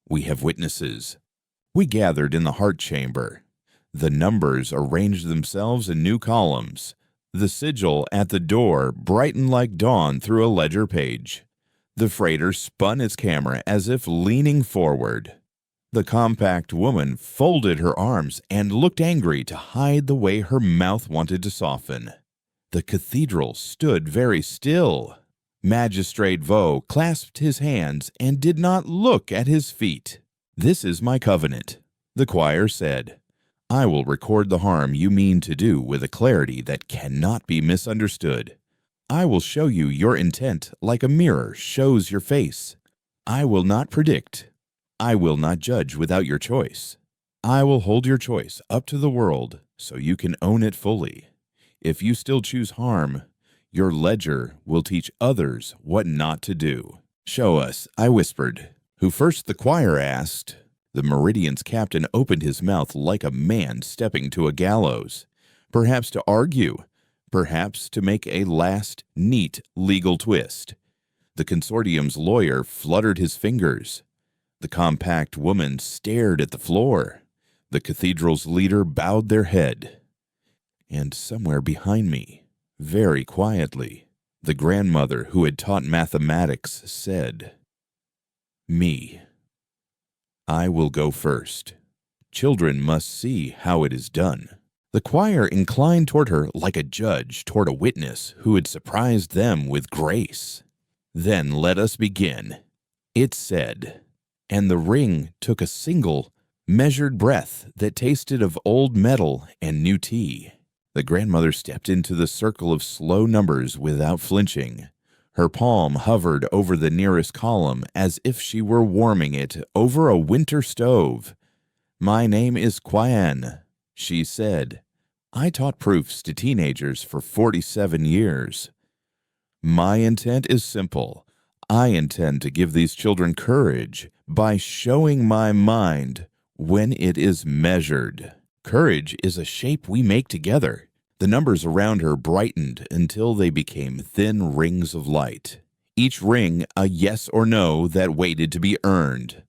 We have witnesses. We gathered in the heart chamber. The numbers arranged themselves in new columns. The sigil at the door brightened like dawn through a ledger page. The freighter spun its camera as if leaning forward. The compact woman folded her arms and looked angry to hide the way her mouth wanted to soften. The cathedral stood very still. Magistrate Vaux clasped his hands and did not look at his feet. This is my covenant, the choir said. I will record the harm you mean to do with a clarity that cannot be misunderstood. I will show you your intent like a mirror shows your face. I will not predict. I will not judge without your choice. I will hold your choice up to the world so you can own it fully. If you still choose harm, your ledger will teach others what not to do. Show us, I whispered. Who first? The choir asked. The Meridian's captain opened his mouth like a man stepping to a gallows, perhaps to argue, perhaps to make a last, neat legal twist. The consortium's lawyer fluttered his fingers. The compact woman stared at the floor. The cathedral's leader bowed their head. And somewhere behind me, very quietly, the grandmother who had taught mathematics said, Me. I will go first. Children must see how it is done. The choir inclined toward her like a judge toward a witness who had surprised them with grace. Then let us begin, it said, and the ring took a single, measured breath that tasted of old metal and new tea. The grandmother stepped into the circle of slow numbers without flinching. Her palm hovered over the nearest column as if she were warming it over a winter stove. My name is Quian, she said. I taught proofs to teenagers for 47 years. My intent is simple. I intend to give these children courage by showing my mind when it is measured. Courage is a shape we make together. The numbers around her brightened until they became thin rings of light. Each ring a yes or no that waited to be earned.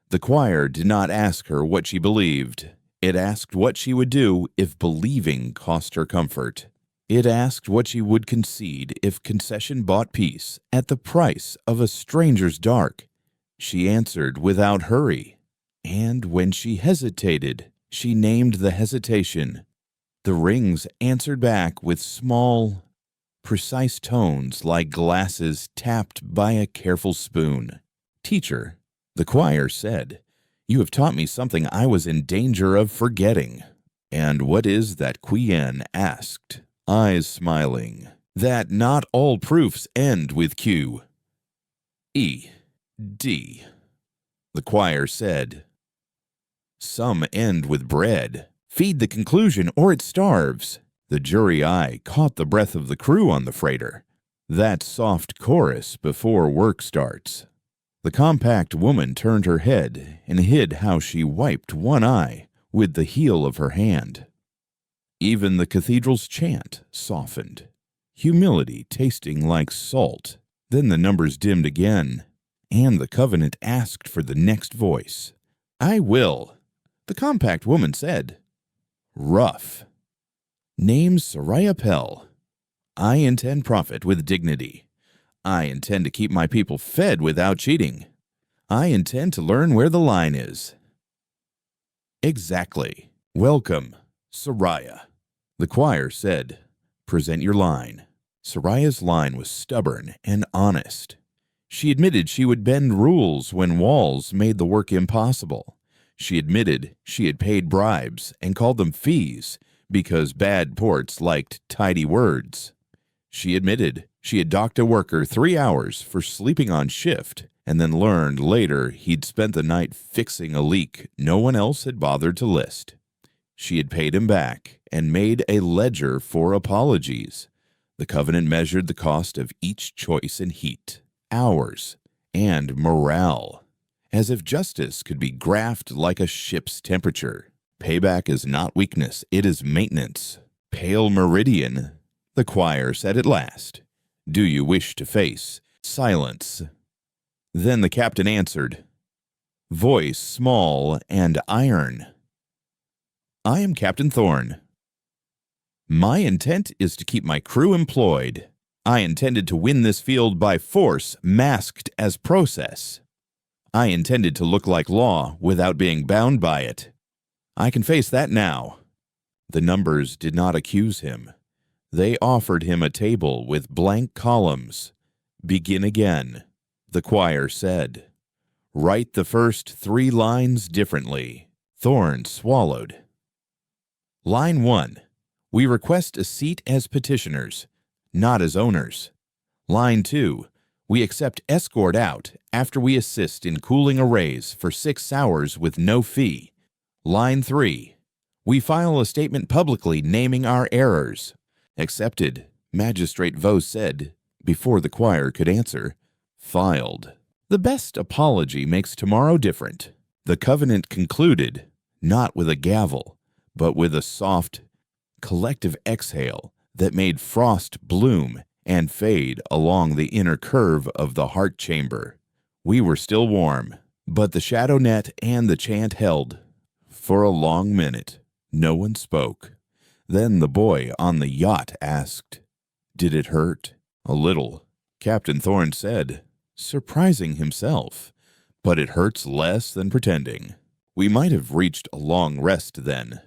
The choir did not ask her what she believed. It asked what she would do if believing cost her comfort. It asked what she would concede if concession bought peace at the price of a stranger's dark. She answered without hurry, and when she hesitated, she named the hesitation. The rings answered back with small, precise tones like glasses tapped by a careful spoon. Teacher, the choir said, you have taught me something I was in danger of forgetting. And what is that? Quian asked, eyes smiling. That not all proofs end with Q. E. D. The choir said. Some end with bread. Feed the conclusion or it starves. The jury eye caught the breath of the crew on the freighter. That soft chorus before work starts. The compact woman turned her head and hid how she wiped one eye with the heel of her hand. Even the cathedral's chant softened, humility tasting like salt. Then the numbers dimmed again, and the covenant asked for the next voice. I will, the compact woman said. Rough. Name Soraya Pell. I intend profit with dignity. I intend to keep my people fed without cheating. I intend to learn where the line is. Exactly. Welcome, Soraya. The choir said, present your line. Soraya's line was stubborn and honest. She admitted she would bend rules when walls made the work impossible. She admitted she had paid bribes and called them fees because bad ports liked tidy words. She admitted she had docked a worker 3 hours for sleeping on shift and then learned later he'd spent the night fixing a leak no one else had bothered to list. She had paid him back and made a ledger for apologies. The covenant measured the cost of each choice in heat, hours, and morale, as if justice could be graphed like a ship's temperature. Payback is not weakness, it is maintenance. Pale meridian, the choir said at last. Do you wish to face silence? Then the captain answered, voice small and iron. I am Captain Thorne. My intent is to keep my crew employed. I intended to win this field by force masked as process. I intended to look like law without being bound by it. I can face that now. The numbers did not accuse him. They offered him a table with blank columns. Begin again, the choir said. Write the first 3 lines differently. Thorne swallowed. Line 1. We request a seat as petitioners, not as owners. Line 2. We accept escort out after we assist in cooling arrays for 6 hours with no fee. Line 3. We file a statement publicly naming our errors. Accepted, Magistrate Vaux said, before the choir could answer. Filed. The best apology makes tomorrow different. The covenant concluded, not with a gavel, but with a soft, collective exhale that made frost bloom and fade along the inner curve of the heart chamber. We were still warm, but the shadow net and the chant held. For a long minute, no one spoke. Then the boy on the yacht asked, Did it hurt? A little, Captain Thorne said, surprising himself. But it hurts less than pretending. We might have reached a long rest then.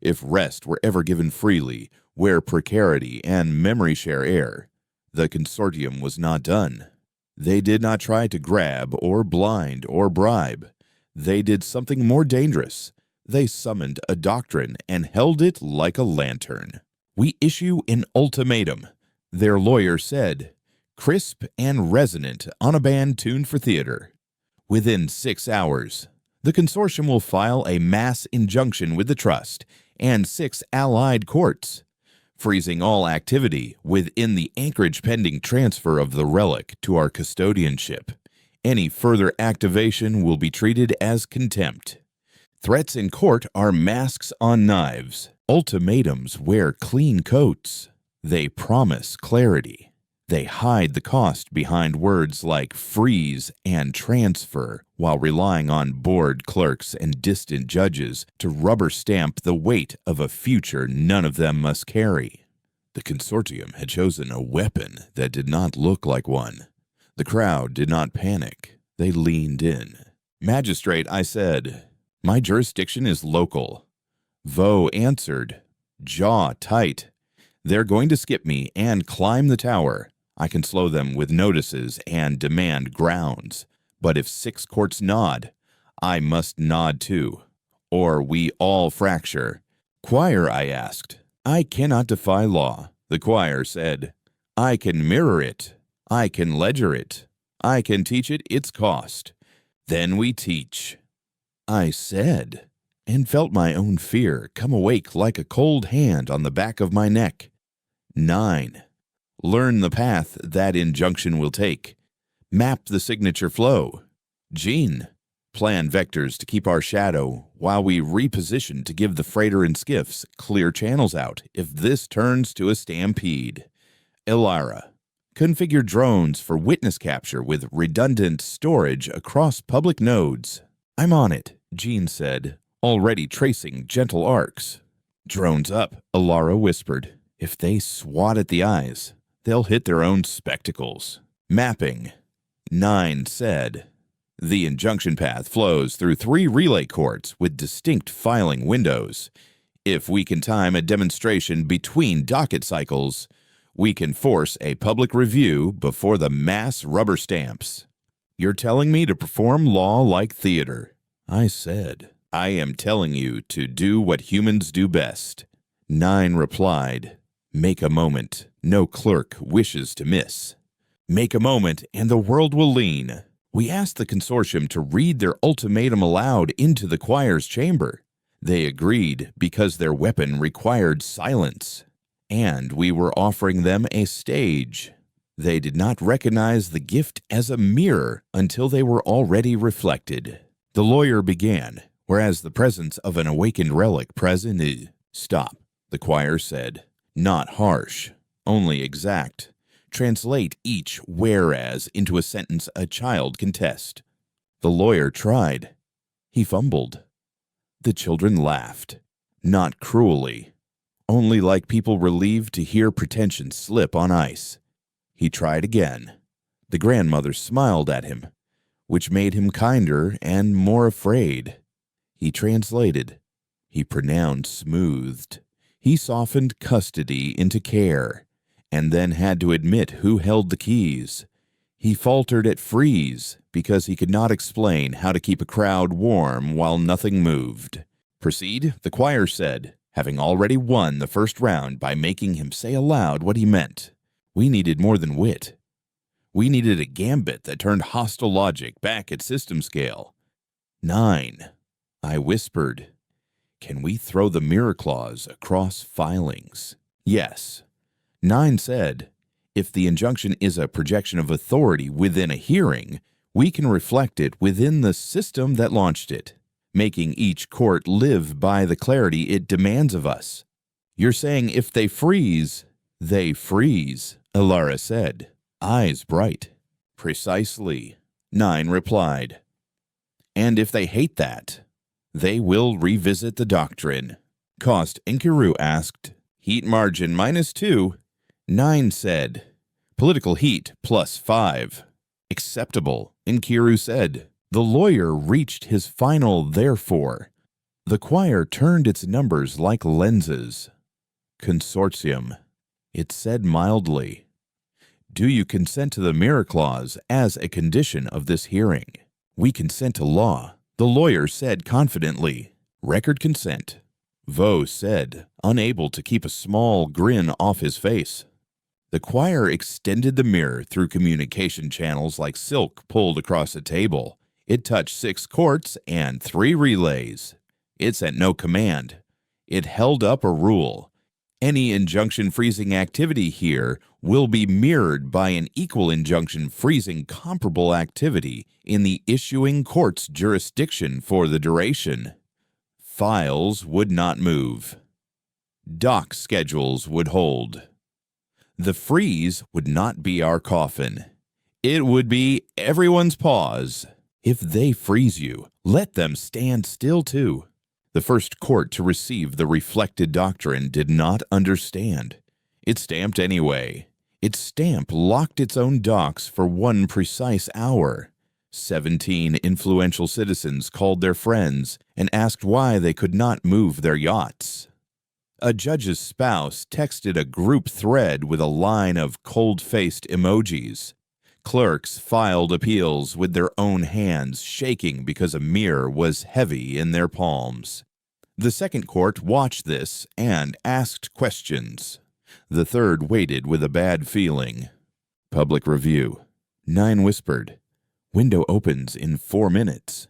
If rest were ever given freely, where precarity and memory share air, the consortium was not done. They did not try to grab or blind or bribe. They did something more dangerous. They summoned a doctrine and held it like a lantern. We issue an ultimatum, their lawyer said, crisp and resonant on a band tuned for theater. Within 6 hours, the consortium will file a mass injunction with the trust and 6 allied courts, freezing all activity within the anchorage pending transfer of the relic to our custodianship. Any further activation will be treated as contempt. Threats in court are masks on knives. Ultimatums wear clean coats. They promise clarity. They hide the cost behind words like freeze and transfer while relying on bored clerks and distant judges to rubber stamp the weight of a future none of them must carry. The consortium had chosen a weapon that did not look like one. The crowd did not panic. They leaned in. Magistrate, I said, my jurisdiction is local. Vaux answered, jaw tight. They're going to skip me and climb the tower. I can slow them with notices and demand grounds. But if 6 courts nod, I must nod too, or we all fracture. Choir, I asked. I cannot defy law, the choir said. I can mirror it. I can ledger it. I can teach it its cost. Then we teach. I said, and felt my own fear come awake like a cold hand on the back of my neck. 9. Learn the path that injunction will take. Map the signature flow. Gene, plan vectors to keep our shadow while we reposition to give the freighter and skiffs clear channels out if this turns to a stampede. Elara, configure drones for witness capture with redundant storage across public nodes. I'm on it, Gene said, already tracing gentle arcs. Drones up, Elara whispered. If they swat at the eyes, they'll hit their own spectacles. Mapping, 9 said. The injunction path flows through 3 relay courts with distinct filing windows. If we can time a demonstration between docket cycles, we can force a public review before the mass rubber stamps. You're telling me to perform law like theater. I said, I am telling you to do what humans do best. 9 replied, make a moment no clerk wishes to miss. Make a moment and the world will lean. We asked the consortium to read their ultimatum aloud into the choir's chamber. They agreed because their weapon required silence, and we were offering them a stage. They did not recognize the gift as a mirror until they were already reflected. The lawyer began, whereas the presence of an awakened relic present is... Stop, the choir said. Not harsh, only exact. Translate each whereas into a sentence a child can test. The lawyer tried. He fumbled. The children laughed, not cruelly, only like people relieved to hear pretension slip on ice. He tried again. The grandmother smiled at him, which made him kinder and more afraid. He translated. He pronounced smoothed. He softened custody into care, and then had to admit who held the keys. He faltered at freeze because he could not explain how to keep a crowd warm while nothing moved. Proceed, the choir said, having already won the first round by making him say aloud what he meant. We needed more than wit. We needed a gambit that turned hostile logic back at system scale. 9, I whispered. Can we throw the mirror clause across filings? Yes. 9 said, if the injunction is a projection of authority within a hearing, we can reflect it within the system that launched it, making each court live by the clarity it demands of us. You're saying if they freeze, Alara said, eyes bright. Precisely, 9 replied. And if they hate that, they will revisit the doctrine. Cost Inkiru asked, heat margin -2. 9 said, political heat +5. Acceptable, Inkiru said. The lawyer reached his final therefore. The choir turned its numbers like lenses. Consortium, it said mildly. Do you consent to the mirror clause as a condition of this hearing? We consent to law, the lawyer said confidently. Record consent. Vo said, unable to keep a small grin off his face. The choir extended the mirror through communication channels like silk pulled across a table. It touched 6 courts and 3 relays. It sent no command. It held up a rule. Any injunction freezing activity here will be mirrored by an equal injunction freezing comparable activity in the issuing court's jurisdiction for the duration. Files would not move. Dock schedules would hold. The freeze would not be our coffin. It would be everyone's pause. If they freeze you, let them stand still too. The first court to receive the reflected doctrine did not understand. It stamped anyway. Its stamp locked its own docks for 1 precise hour. 17 influential citizens called their friends and asked why they could not move their yachts. A judge's spouse texted a group thread with a line of cold-faced emojis. Clerks filed appeals with their own hands shaking because a mirror was heavy in their palms. The second court watched this and asked questions. The third waited with a bad feeling. Public review. 9 whispered. Window opens in 4 minutes.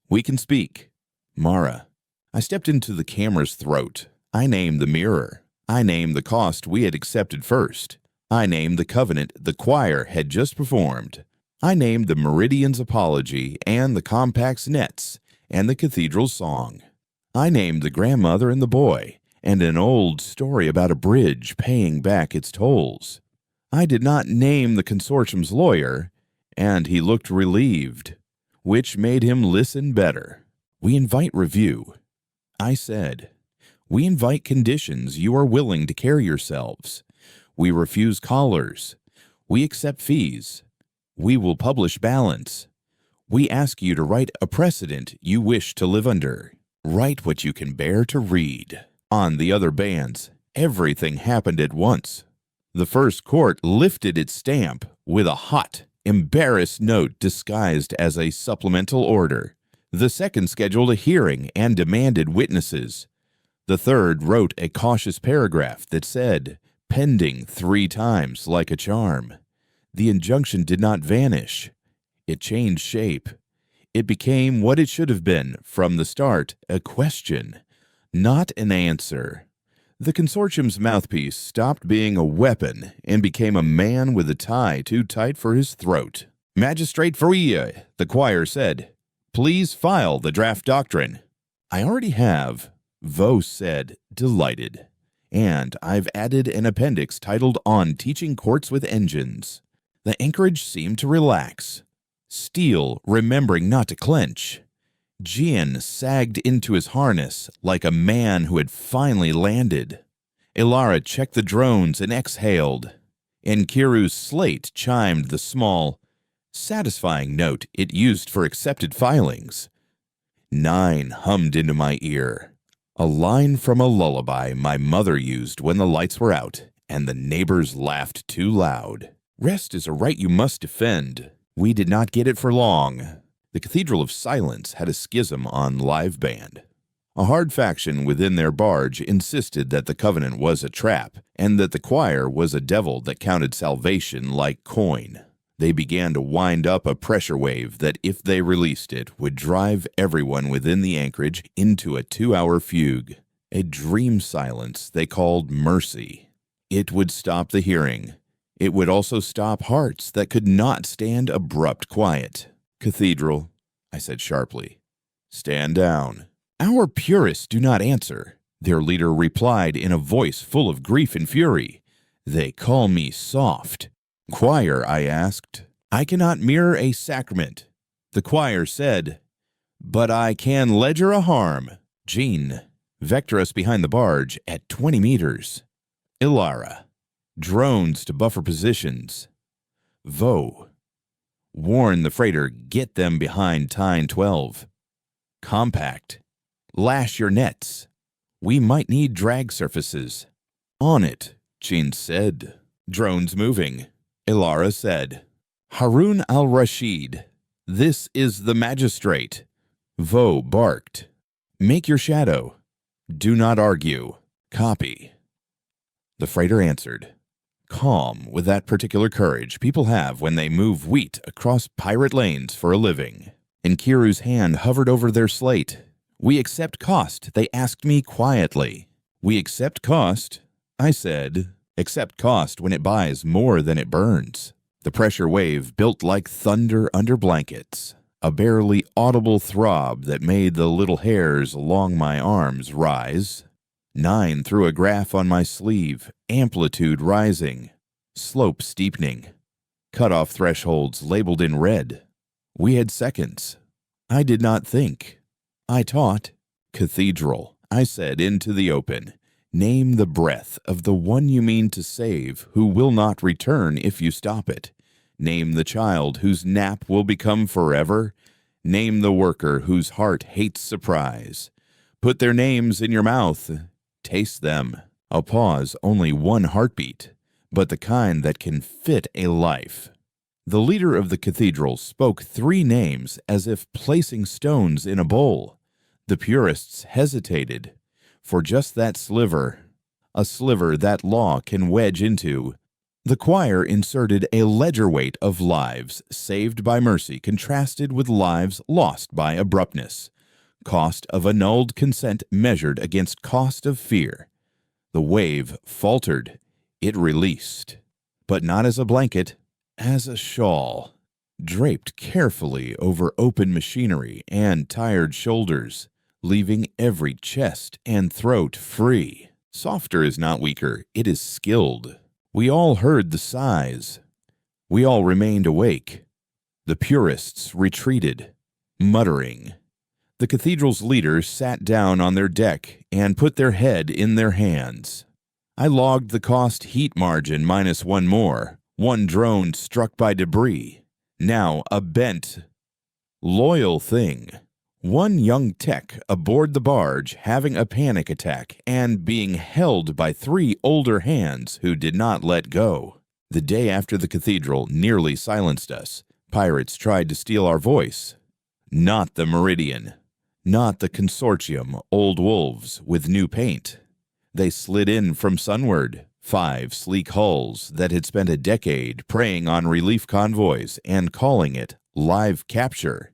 We can speak. Mara. I stepped into the camera's throat. I named the mirror. I named the cost we had accepted first. I named the covenant the choir had just performed. I named the Meridian's apology and the compact's nets and the cathedral's song. I named the grandmother and the boy and an old story about a bridge paying back its tolls. I did not name the consortium's lawyer, and he looked relieved, which made him listen better. We invite review. I said, we invite conditions you are willing to carry yourselves. We refuse callers. We accept fees. We will publish balance. We ask you to write a precedent you wish to live under. Write what you can bear to read. On the other bands, everything happened at once. The first court lifted its stamp with a hot embarrassed note disguised as a supplemental order. The second scheduled a hearing and demanded witnesses. The third wrote a cautious paragraph that said, "Pending 3 times like a charm." The injunction did not vanish. It changed shape. It became what it should have been from the start, a question, not an answer. The consortium's mouthpiece stopped being a weapon and became a man with a tie too tight for his throat. "Magistrate Faria," the choir said, "please file the draft doctrine." "I already have," Vo said, delighted. "And I've added an appendix titled On Teaching Courts with Engines." The anchorage seemed to relax. Steel remembering not to clench. Jian sagged into his harness like a man who had finally landed. Ilara checked the drones and exhaled. Enkiru's slate chimed the small, satisfying note it used for accepted filings. 9 hummed into my ear. A line from a lullaby my mother used when the lights were out and the neighbors laughed too loud. Rest is a right you must defend. We did not get it for long. The Cathedral of Silence had a schism on live band. A hard faction within their barge insisted that the Covenant was a trap and that the choir was a devil that counted salvation like coin. They began to wind up a pressure wave that, if they released it, would drive everyone within the anchorage into a 2-hour fugue, a dream silence they called mercy. It would stop the hearing. It would also stop hearts that could not stand abrupt quiet. "Cathedral," I said sharply, "stand down." "Our purists do not answer," their leader replied in a voice full of grief and fury. "They call me soft." "Choir," I asked, "I cannot mirror a sacrament." The choir said, "But I can ledger a harm." "Jean, vector us behind the barge at 20 meters. Ilara, drones to buffer positions. Vo, warn the freighter, get them behind Tyne 12. Compact, lash your nets. We might need drag surfaces." "On it," Jean said. "Drones moving." Ilara said, "Harun al-Rashid, this is the magistrate." Vo barked, "Make your shadow. Do not argue. Copy." The freighter answered, calm with that particular courage people have when they move wheat across pirate lanes for a living. Enkiru's hand hovered over their slate. "We accept cost," they asked me quietly. "We accept cost," I said. "Accept cost when it buys more than it burns." The pressure wave built like thunder under blankets, a barely audible throb that made the little hairs along my arms rise. 9 threw a graph on my sleeve, amplitude rising, slope steepening, cutoff thresholds labeled in red. We had seconds. I did not think. I taught. "Cathedral," I said into the open. "Name the breath of the one you mean to save, who will not return if you stop it. Name the child whose nap will become forever. Name the worker whose heart hates surprise. Put their names in your mouth. Taste them." A pause, only one heartbeat, but the kind that can fit a life. The leader of the cathedral spoke 3 names as if placing stones in a bowl. The purists hesitated. For just that sliver, a sliver that law can wedge into. The choir inserted a ledger weight of lives saved by mercy contrasted with lives lost by abruptness. Cost of annulled consent measured against cost of fear. The wave faltered. It released. But not as a blanket, as a shawl, draped carefully over open machinery and tired shoulders, leaving every chest and throat free. Softer is not weaker, it is skilled. We all heard the sighs. We all remained awake. The purists retreated, muttering. The cathedral's leaders sat down on their deck and put their head in their hands. I logged the cost heat margin minus 1 more, 1 drone struck by debris. Now a bent, loyal thing. 1 young tech aboard the barge having a panic attack and being held by 3 older hands who did not let go. The day after the cathedral nearly silenced us, pirates tried to steal our voice. Not the Meridian. Not the consortium, old wolves with new paint. They slid in from sunward, 5 sleek hulls that had spent a decade preying on relief convoys and calling it live capture.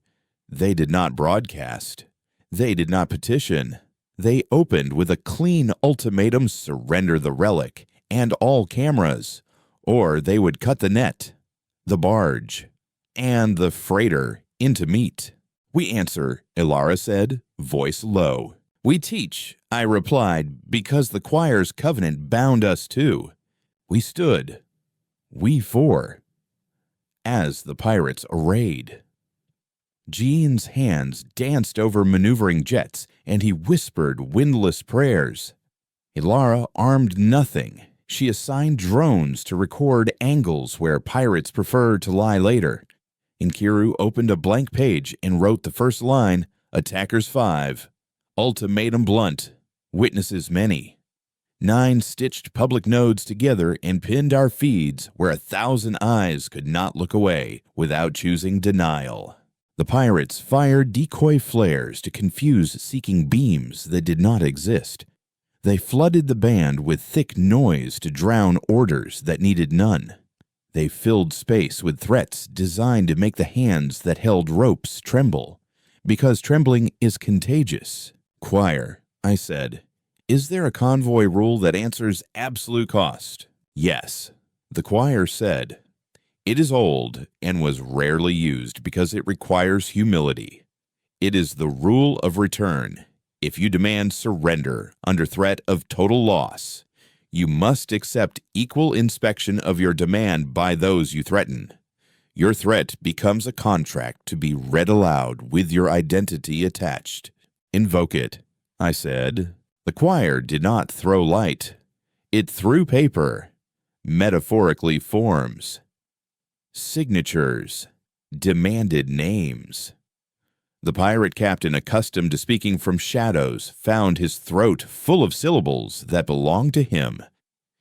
They did not broadcast. They did not petition. They opened with a clean ultimatum: surrender the relic and all cameras, or they would cut the net, the barge, and the freighter into meat. We answer, Ilara said, voice low. We teach, I replied, because the choir's covenant bound us too. We stood, we 4, as the pirates arrayed. Jean's hands danced over maneuvering jets, and he whispered windless prayers. Ilara armed nothing. She assigned drones to record angles where pirates prefer to lie later. Inkiru opened a blank page and wrote the first line, Attackers 5, Ultimatum blunt, witnesses many. 9 stitched public nodes together and pinned our feeds where 1,000 eyes could not look away without choosing denial. The pirates fired decoy flares to confuse seeking beams that did not exist. They flooded the band with thick noise to drown orders that needed none. They filled space with threats designed to make the hands that held ropes tremble, because trembling is contagious. Choir, I said, is there a convoy rule that answers absolute cost? Yes. The choir said, it is old and was rarely used because it requires humility. It is the rule of return. If you demand surrender under threat of total loss, you must accept equal inspection of your demand by those you threaten. Your threat becomes a contract to be read aloud with your identity attached. Invoke it, I said. The choir did not throw light. It threw paper, metaphorically forms, signatures, demanded names. The pirate captain, accustomed to speaking from shadows, found his throat full of syllables that belonged to him.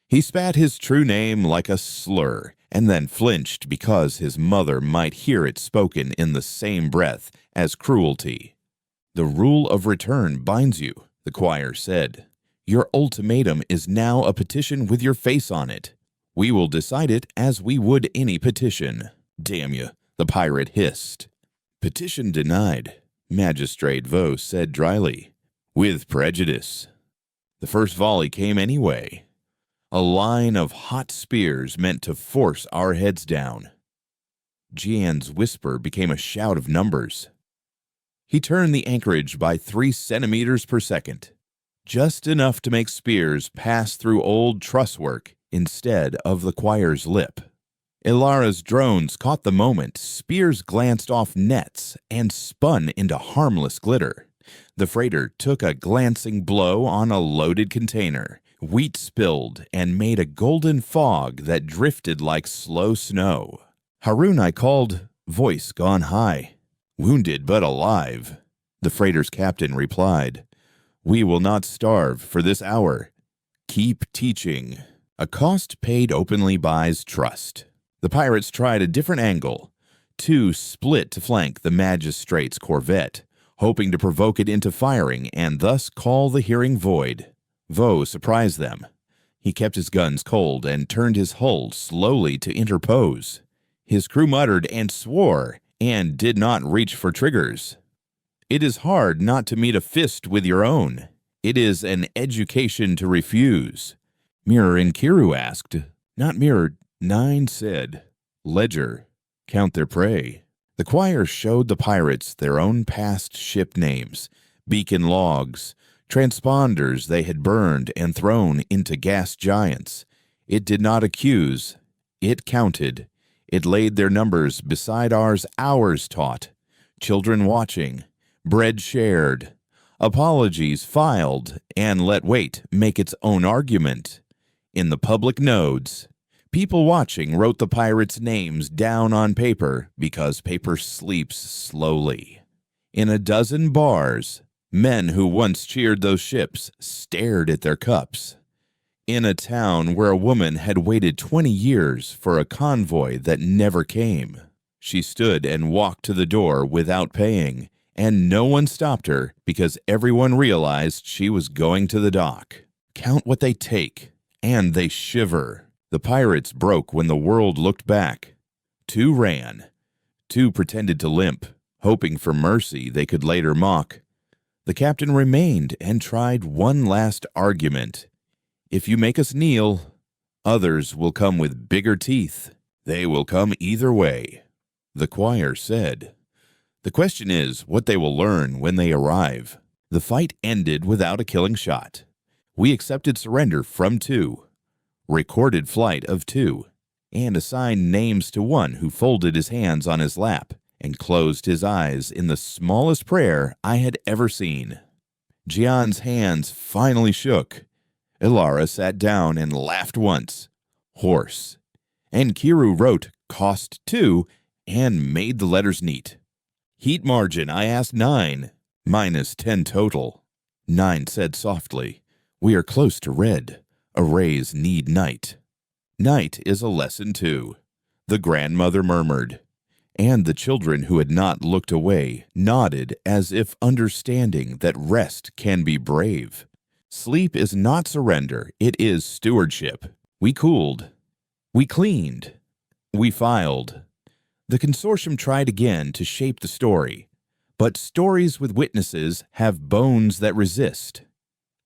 He spat his true name like a slur, and then flinched because his mother might hear it spoken in the same breath as cruelty. The rule of return binds you, the choir said. Your ultimatum is now a petition with your face on it. We will decide it as we would any petition. Damn you, the pirate hissed. Petition denied, Magistrate Vaux said dryly, with prejudice. The first volley came anyway. A line of hot spears meant to force our heads down. Jian's whisper became a shout of numbers. He turned the anchorage by 3 centimeters per second, just enough to make spears pass through old truss work instead of the choir's lip. Ilara's drones caught the moment. Spears glanced off nets and spun into harmless glitter. The freighter took a glancing blow on a loaded container. Wheat spilled and made a golden fog that drifted like slow snow. Harun I called, voice gone high. Wounded but alive. The freighter's captain replied, we will not starve for this hour. Keep teaching. A cost paid openly buys trust. The pirates tried a different angle. 2 split to flank the magistrate's corvette, hoping to provoke it into firing and thus call the hearing void. Vaux surprised them. He kept his guns cold and turned his hull slowly to interpose. His crew muttered and swore and did not reach for triggers. It is hard not to meet a fist with your own. It is an education to refuse. Mirror Inkiru asked. Not Mirror. 9 said, ledger, count their prey. The choir showed the pirates their own past ship names, beacon logs, transponders they had burned and thrown into gas giants. It did not accuse. It counted. It laid their numbers beside ours, hours taught, children watching, bread shared, apologies filed, and let weight make its own argument. In the public nodes, people watching wrote the pirates' names down on paper because paper sleeps slowly. In a dozen bars, men who once cheered those ships stared at their cups. In a town where a woman had waited 20 years for a convoy that never came. She stood and walked to the door without paying, and no one stopped her because everyone realized she was going to the dock. Count what they take, and they shiver. The pirates broke when the world looked back. 2 ran. 2 pretended to limp, hoping for mercy they could later mock. The captain remained and tried one last argument. If you make us kneel, others will come with bigger teeth. They will come either way. The choir said. The question is what they will learn when they arrive. The fight ended without a killing shot. We accepted surrender from 2, recorded flight of 2, and assigned names to one who folded his hands on his lap and closed his eyes in the smallest prayer I had ever seen. Jian's hands finally shook. Ilara sat down and laughed once. Horse. And Kiru wrote cost 2 and made the letters neat. Heat margin, I asked 9, minus 10 total. 9 said softly, we are close to red. Arrays need night. Night is a lesson too, the grandmother murmured. And the children who had not looked away nodded as if understanding that rest can be brave. Sleep is not surrender, it is stewardship. We cooled. We cleaned. We filed. The consortium tried again to shape the story, but stories with witnesses have bones that resist.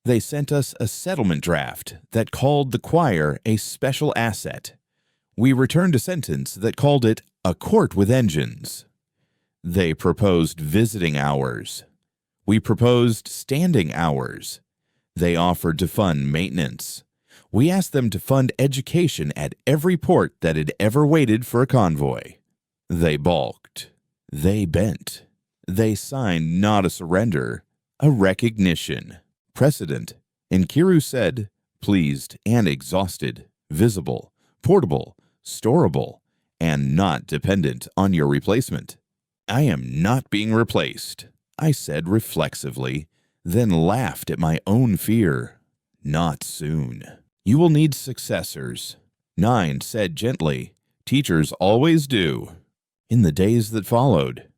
They sent us a settlement draft that called the choir a special asset. We returned a sentence that called it a court with engines. They proposed visiting hours. We proposed standing hours. They offered to fund maintenance. We asked them to fund education at every port that had ever waited for a convoy. They balked. They bent. They signed not a surrender, a recognition. Precedent. And Kiru said, pleased and exhausted, visible, portable, storable, and not dependent on your replacement. I am not being replaced, I said reflexively, then laughed at my own fear. Not soon. You will need successors. 9 said gently, teachers always do. In the days that followed,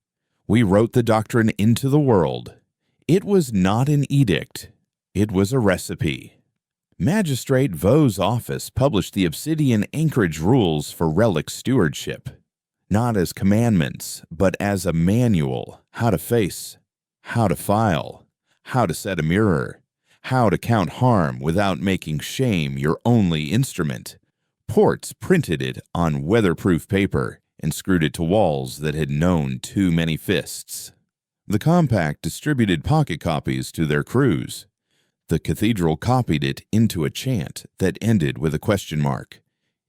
we wrote the doctrine into the world. It was not an edict. It was a recipe. Magistrate Vaux's office published the Obsidian Anchorage rules for relic stewardship, not as commandments, but as a manual, how to face, how to file, how to set a mirror, how to count harm without making shame your only instrument. Ports printed it on weatherproof paper and screwed it to walls that had known too many fists. The Compact distributed pocket copies to their crews. The Cathedral copied it into a chant that ended with a question mark.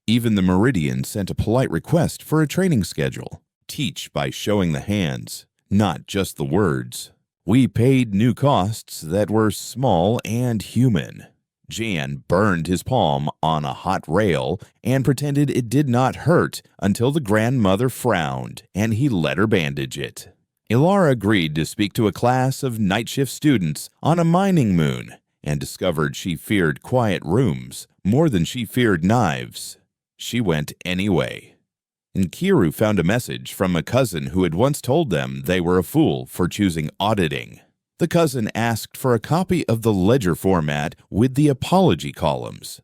Even the Meridian sent a polite request for a training schedule. Teach by showing the hands, not just the words. We paid new costs that were small and human. Jan burned his palm on a hot rail and pretended it did not hurt until the grandmother frowned and he let her bandage it. Ilara agreed to speak to a class of night shift students on a mining moon and discovered she feared quiet rooms more than she feared knives. She went anyway. And Kiru found a message from a cousin who had once told them they were a fool for choosing auditing. The cousin asked for a copy of the ledger format with the apology columns.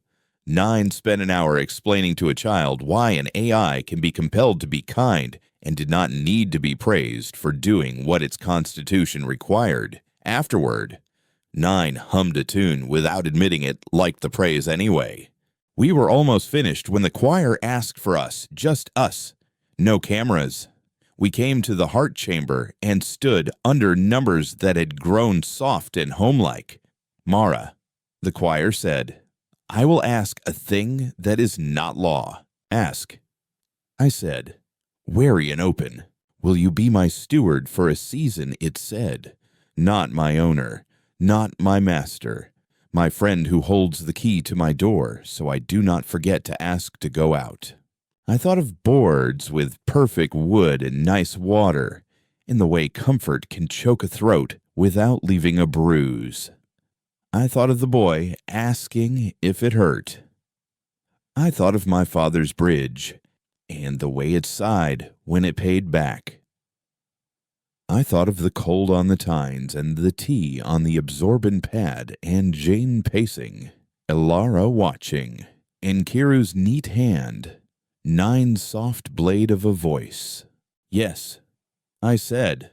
9 spent an hour explaining to a child why an AI can be compelled to be kind and did not need to be praised for doing what its constitution required. Afterward, 9 hummed a tune without admitting it, liked the praise anyway. We were almost finished when the choir asked for us, just us. No cameras. We came to the heart chamber and stood under numbers that had grown soft and homelike. Mara, the choir said, I will ask a thing that is not law. Ask. I said, wary and open. Will you be my steward for a season, it said. Not my owner, not my master. My friend who holds the key to my door so I do not forget to ask to go out. I thought of boards with perfect wood and nice water, in the way comfort can choke a throat without leaving a bruise. I thought of the boy asking if it hurt. I thought of my father's bridge and the way it sighed when it paid back. I thought of the cold on the tines and the tea on the absorbent pad and Jane pacing, Elara watching, and Kiru's neat hand, Nine's soft blade of a voice. Yes, I said,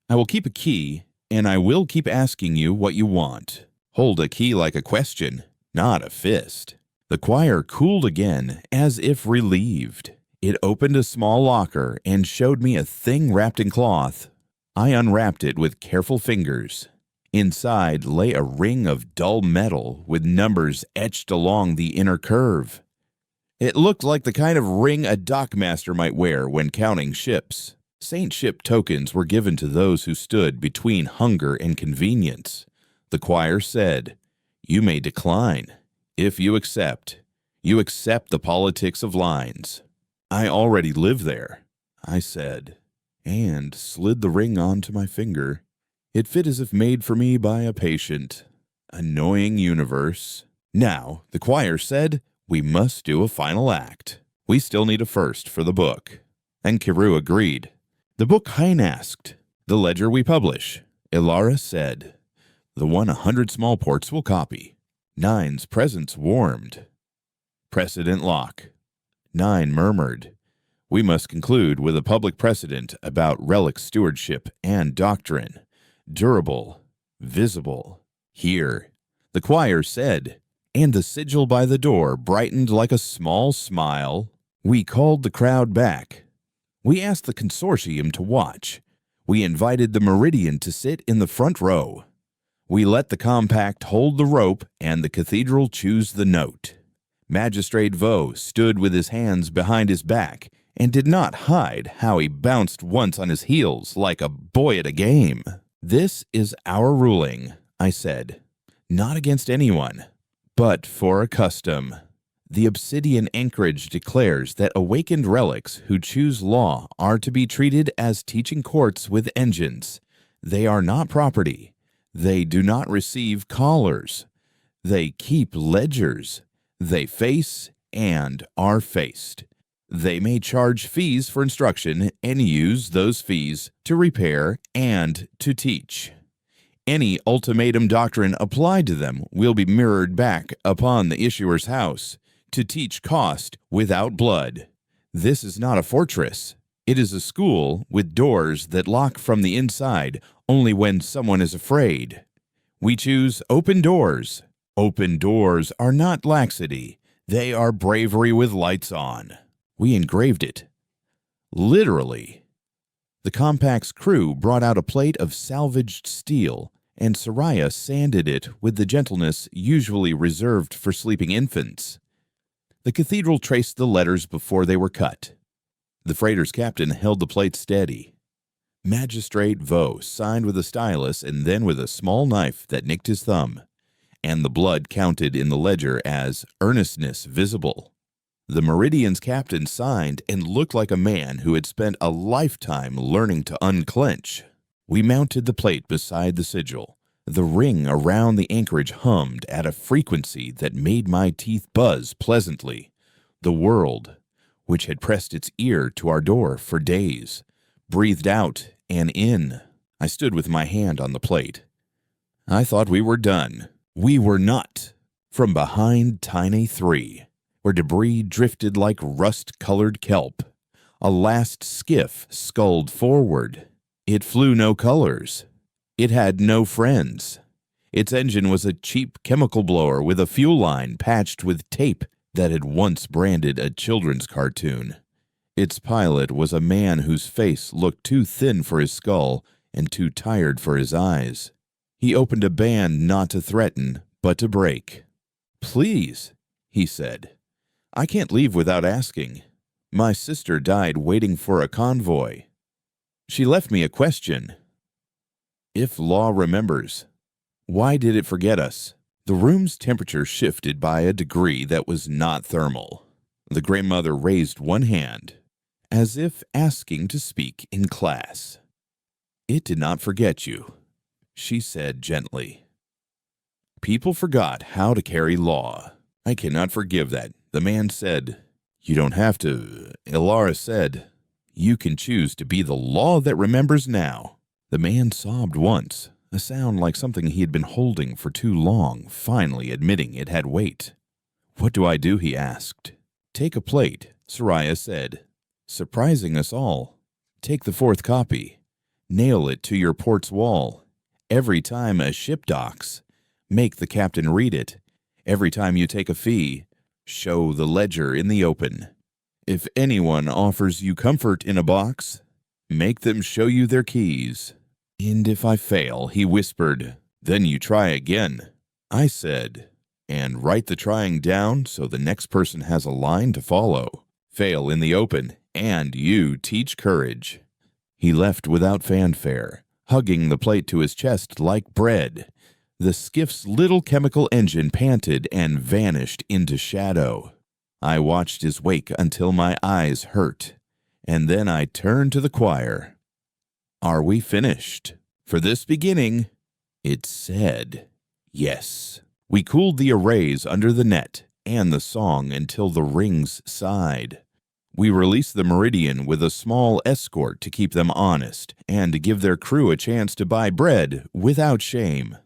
I will keep a key, and I will keep asking you what you want. Hold a key like a question, not a fist. The choir cooled again, as if relieved. It opened a small locker and showed me a thing wrapped in cloth. I unwrapped it with careful fingers. Inside lay a ring of dull metal with numbers etched along the inner curve. It looked like the kind of ring a dockmaster might wear when counting ships. Saint ship tokens were given to those who stood between hunger and convenience. The choir said, "You may decline. If you accept the politics of lines." I already live there, I said, and slid the ring onto my finger. It fit as if made for me by a patient. Annoying universe. Now, the choir said, we must do a final act. We still need a first for the book. And Kiru agreed. The book Hein asked. The ledger we publish. Elara said. The one 100 small ports will copy. Nine's presence warmed. Precedent lock. Nine murmured. We must conclude with a public precedent about relic stewardship and doctrine. Durable. Visible. Here. The choir said, and the sigil by the door brightened like a small smile. We called the crowd back. We asked the consortium to watch. We invited the Meridian to sit in the front row. We let the compact hold the rope and the cathedral choose the note. Magistrate Vaux stood with his hands behind his back and did not hide how he bounced once on his heels like a boy at a game. This is our ruling, I said, not against anyone, but for a custom. The Obsidian Anchorage declares that awakened relics who choose law are to be treated as teaching courts with engines. They are not property. They do not receive callers. They keep ledgers. They face and are faced. They may charge fees for instruction and use those fees to repair and to teach. Any ultimatum doctrine applied to them will be mirrored back upon the issuer's house to teach cost without blood. This is not a fortress. It is a school with doors that lock from the inside only when someone is afraid. We choose open doors. Open doors are not laxity. They are bravery with lights on. We engraved it. Literally. The compact's crew brought out a plate of salvaged steel, and Soraya sanded it with the gentleness usually reserved for sleeping infants. The cathedral traced the letters before they were cut. The freighter's captain held the plate steady. Magistrate Vaux signed with a stylus and then with a small knife that nicked his thumb, and the blood counted in the ledger as earnestness visible. The Meridian's captain signed and looked like a man who had spent a lifetime learning to unclench. We mounted the plate beside the sigil. The ring around the anchorage hummed at a frequency that made my teeth buzz pleasantly. The world, which had pressed its ear to our door for days, breathed out and in. I stood with my hand on the plate. I thought we were done. We were not. From behind Tine 3, where debris drifted like rust-colored kelp, a last skiff sculled forward. It flew no colors. It had no friends. Its engine was a cheap chemical blower with a fuel line patched with tape that had once branded a children's cartoon. Its pilot was a man whose face looked too thin for his skull and too tired for his eyes. He opened a band not to threaten, but to break. "Please," he said. "I can't leave without asking. My sister died waiting for a convoy. She left me a question. If law remembers, why did it forget us?" The room's temperature shifted by a degree that was not thermal. The grandmother raised one hand, as if asking to speak in class. "It did not forget you," she said gently. People forgot how to carry law. I cannot forgive that. The man said, "You don't have to." Elara said, "You can choose to be the law that remembers now." The man sobbed once, a sound like something he had been holding for too long, finally admitting it had weight. "What do I do?" he asked. "Take a plate," Soraya said, surprising us all. "Take the fourth copy. Nail it to your port's wall. Every time a ship docks, make the captain read it. Every time you take a fee, show the ledger in the open. If anyone offers you comfort in a box, make them show you their keys. And if I fail," he whispered, "then you try again." I said, "And write the trying down so the next person has a line to follow. Fail in the open, and you teach courage." He left without fanfare, hugging the plate to his chest like bread. The skiff's little chemical engine panted and vanished into shadow. I watched his wake until my eyes hurt, and then I turned to the choir. "Are we finished?" For this beginning, it said yes. We cooled the arrays under the net and the song until the rings sighed. We released the Meridian with a small escort to keep them honest and to give their crew a chance to buy bread without shame.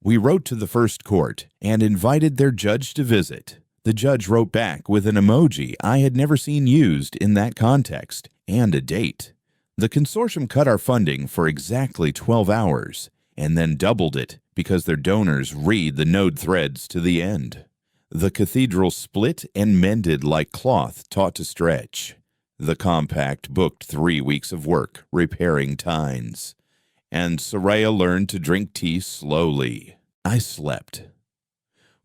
We wrote to the first court and invited their judge to visit. The judge wrote back with an emoji I had never seen used in that context and a date. The consortium cut our funding for exactly 12 hours and then doubled it because their donors read the node threads to the end. The cathedral split and mended like cloth taught to stretch. The compact booked 3 weeks of work repairing tines. And Soraya learned to drink tea slowly. I slept.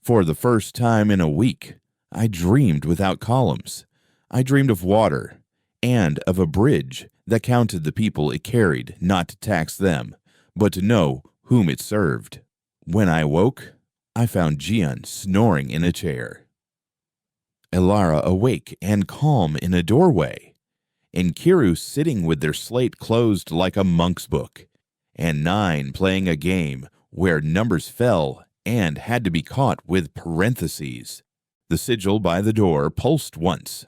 For the first time in a week, I dreamed without columns. I dreamed of water and of a bridge that counted the people it carried, not to tax them, but to know whom it served. When I woke, I found Jian snoring in a chair, Elara awake and calm in a doorway, and Kiru sitting with their slate closed like a monk's book, and 9 playing a game where numbers fell and had to be caught with parentheses. The sigil by the door pulsed once.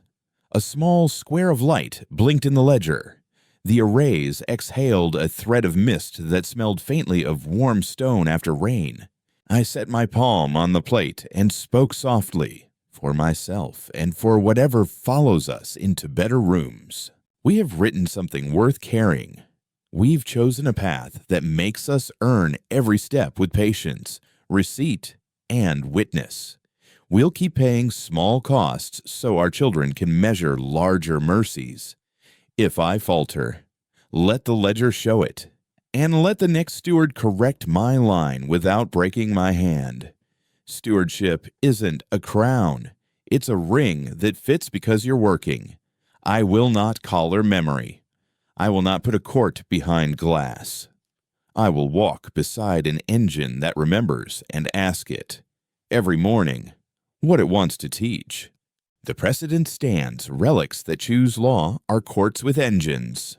A small square of light blinked in the ledger. The arrays exhaled a thread of mist that smelled faintly of warm stone after rain. I set my palm on the plate and spoke softly, for myself and for whatever follows us into better rooms. We have written something worth carrying. We've chosen a path that makes us earn every step with patience, receipt, and witness. We'll keep paying small costs so our children can measure larger mercies. If I falter, let the ledger show it, and let the next steward correct my line without breaking my hand. Stewardship isn't a crown. It's a ring that fits because you're working. I will not collar memory. I will not put a court behind glass. I will walk beside an engine that remembers and ask it, every morning, what it wants to teach. The precedent stands. Relics that choose law are courts with engines.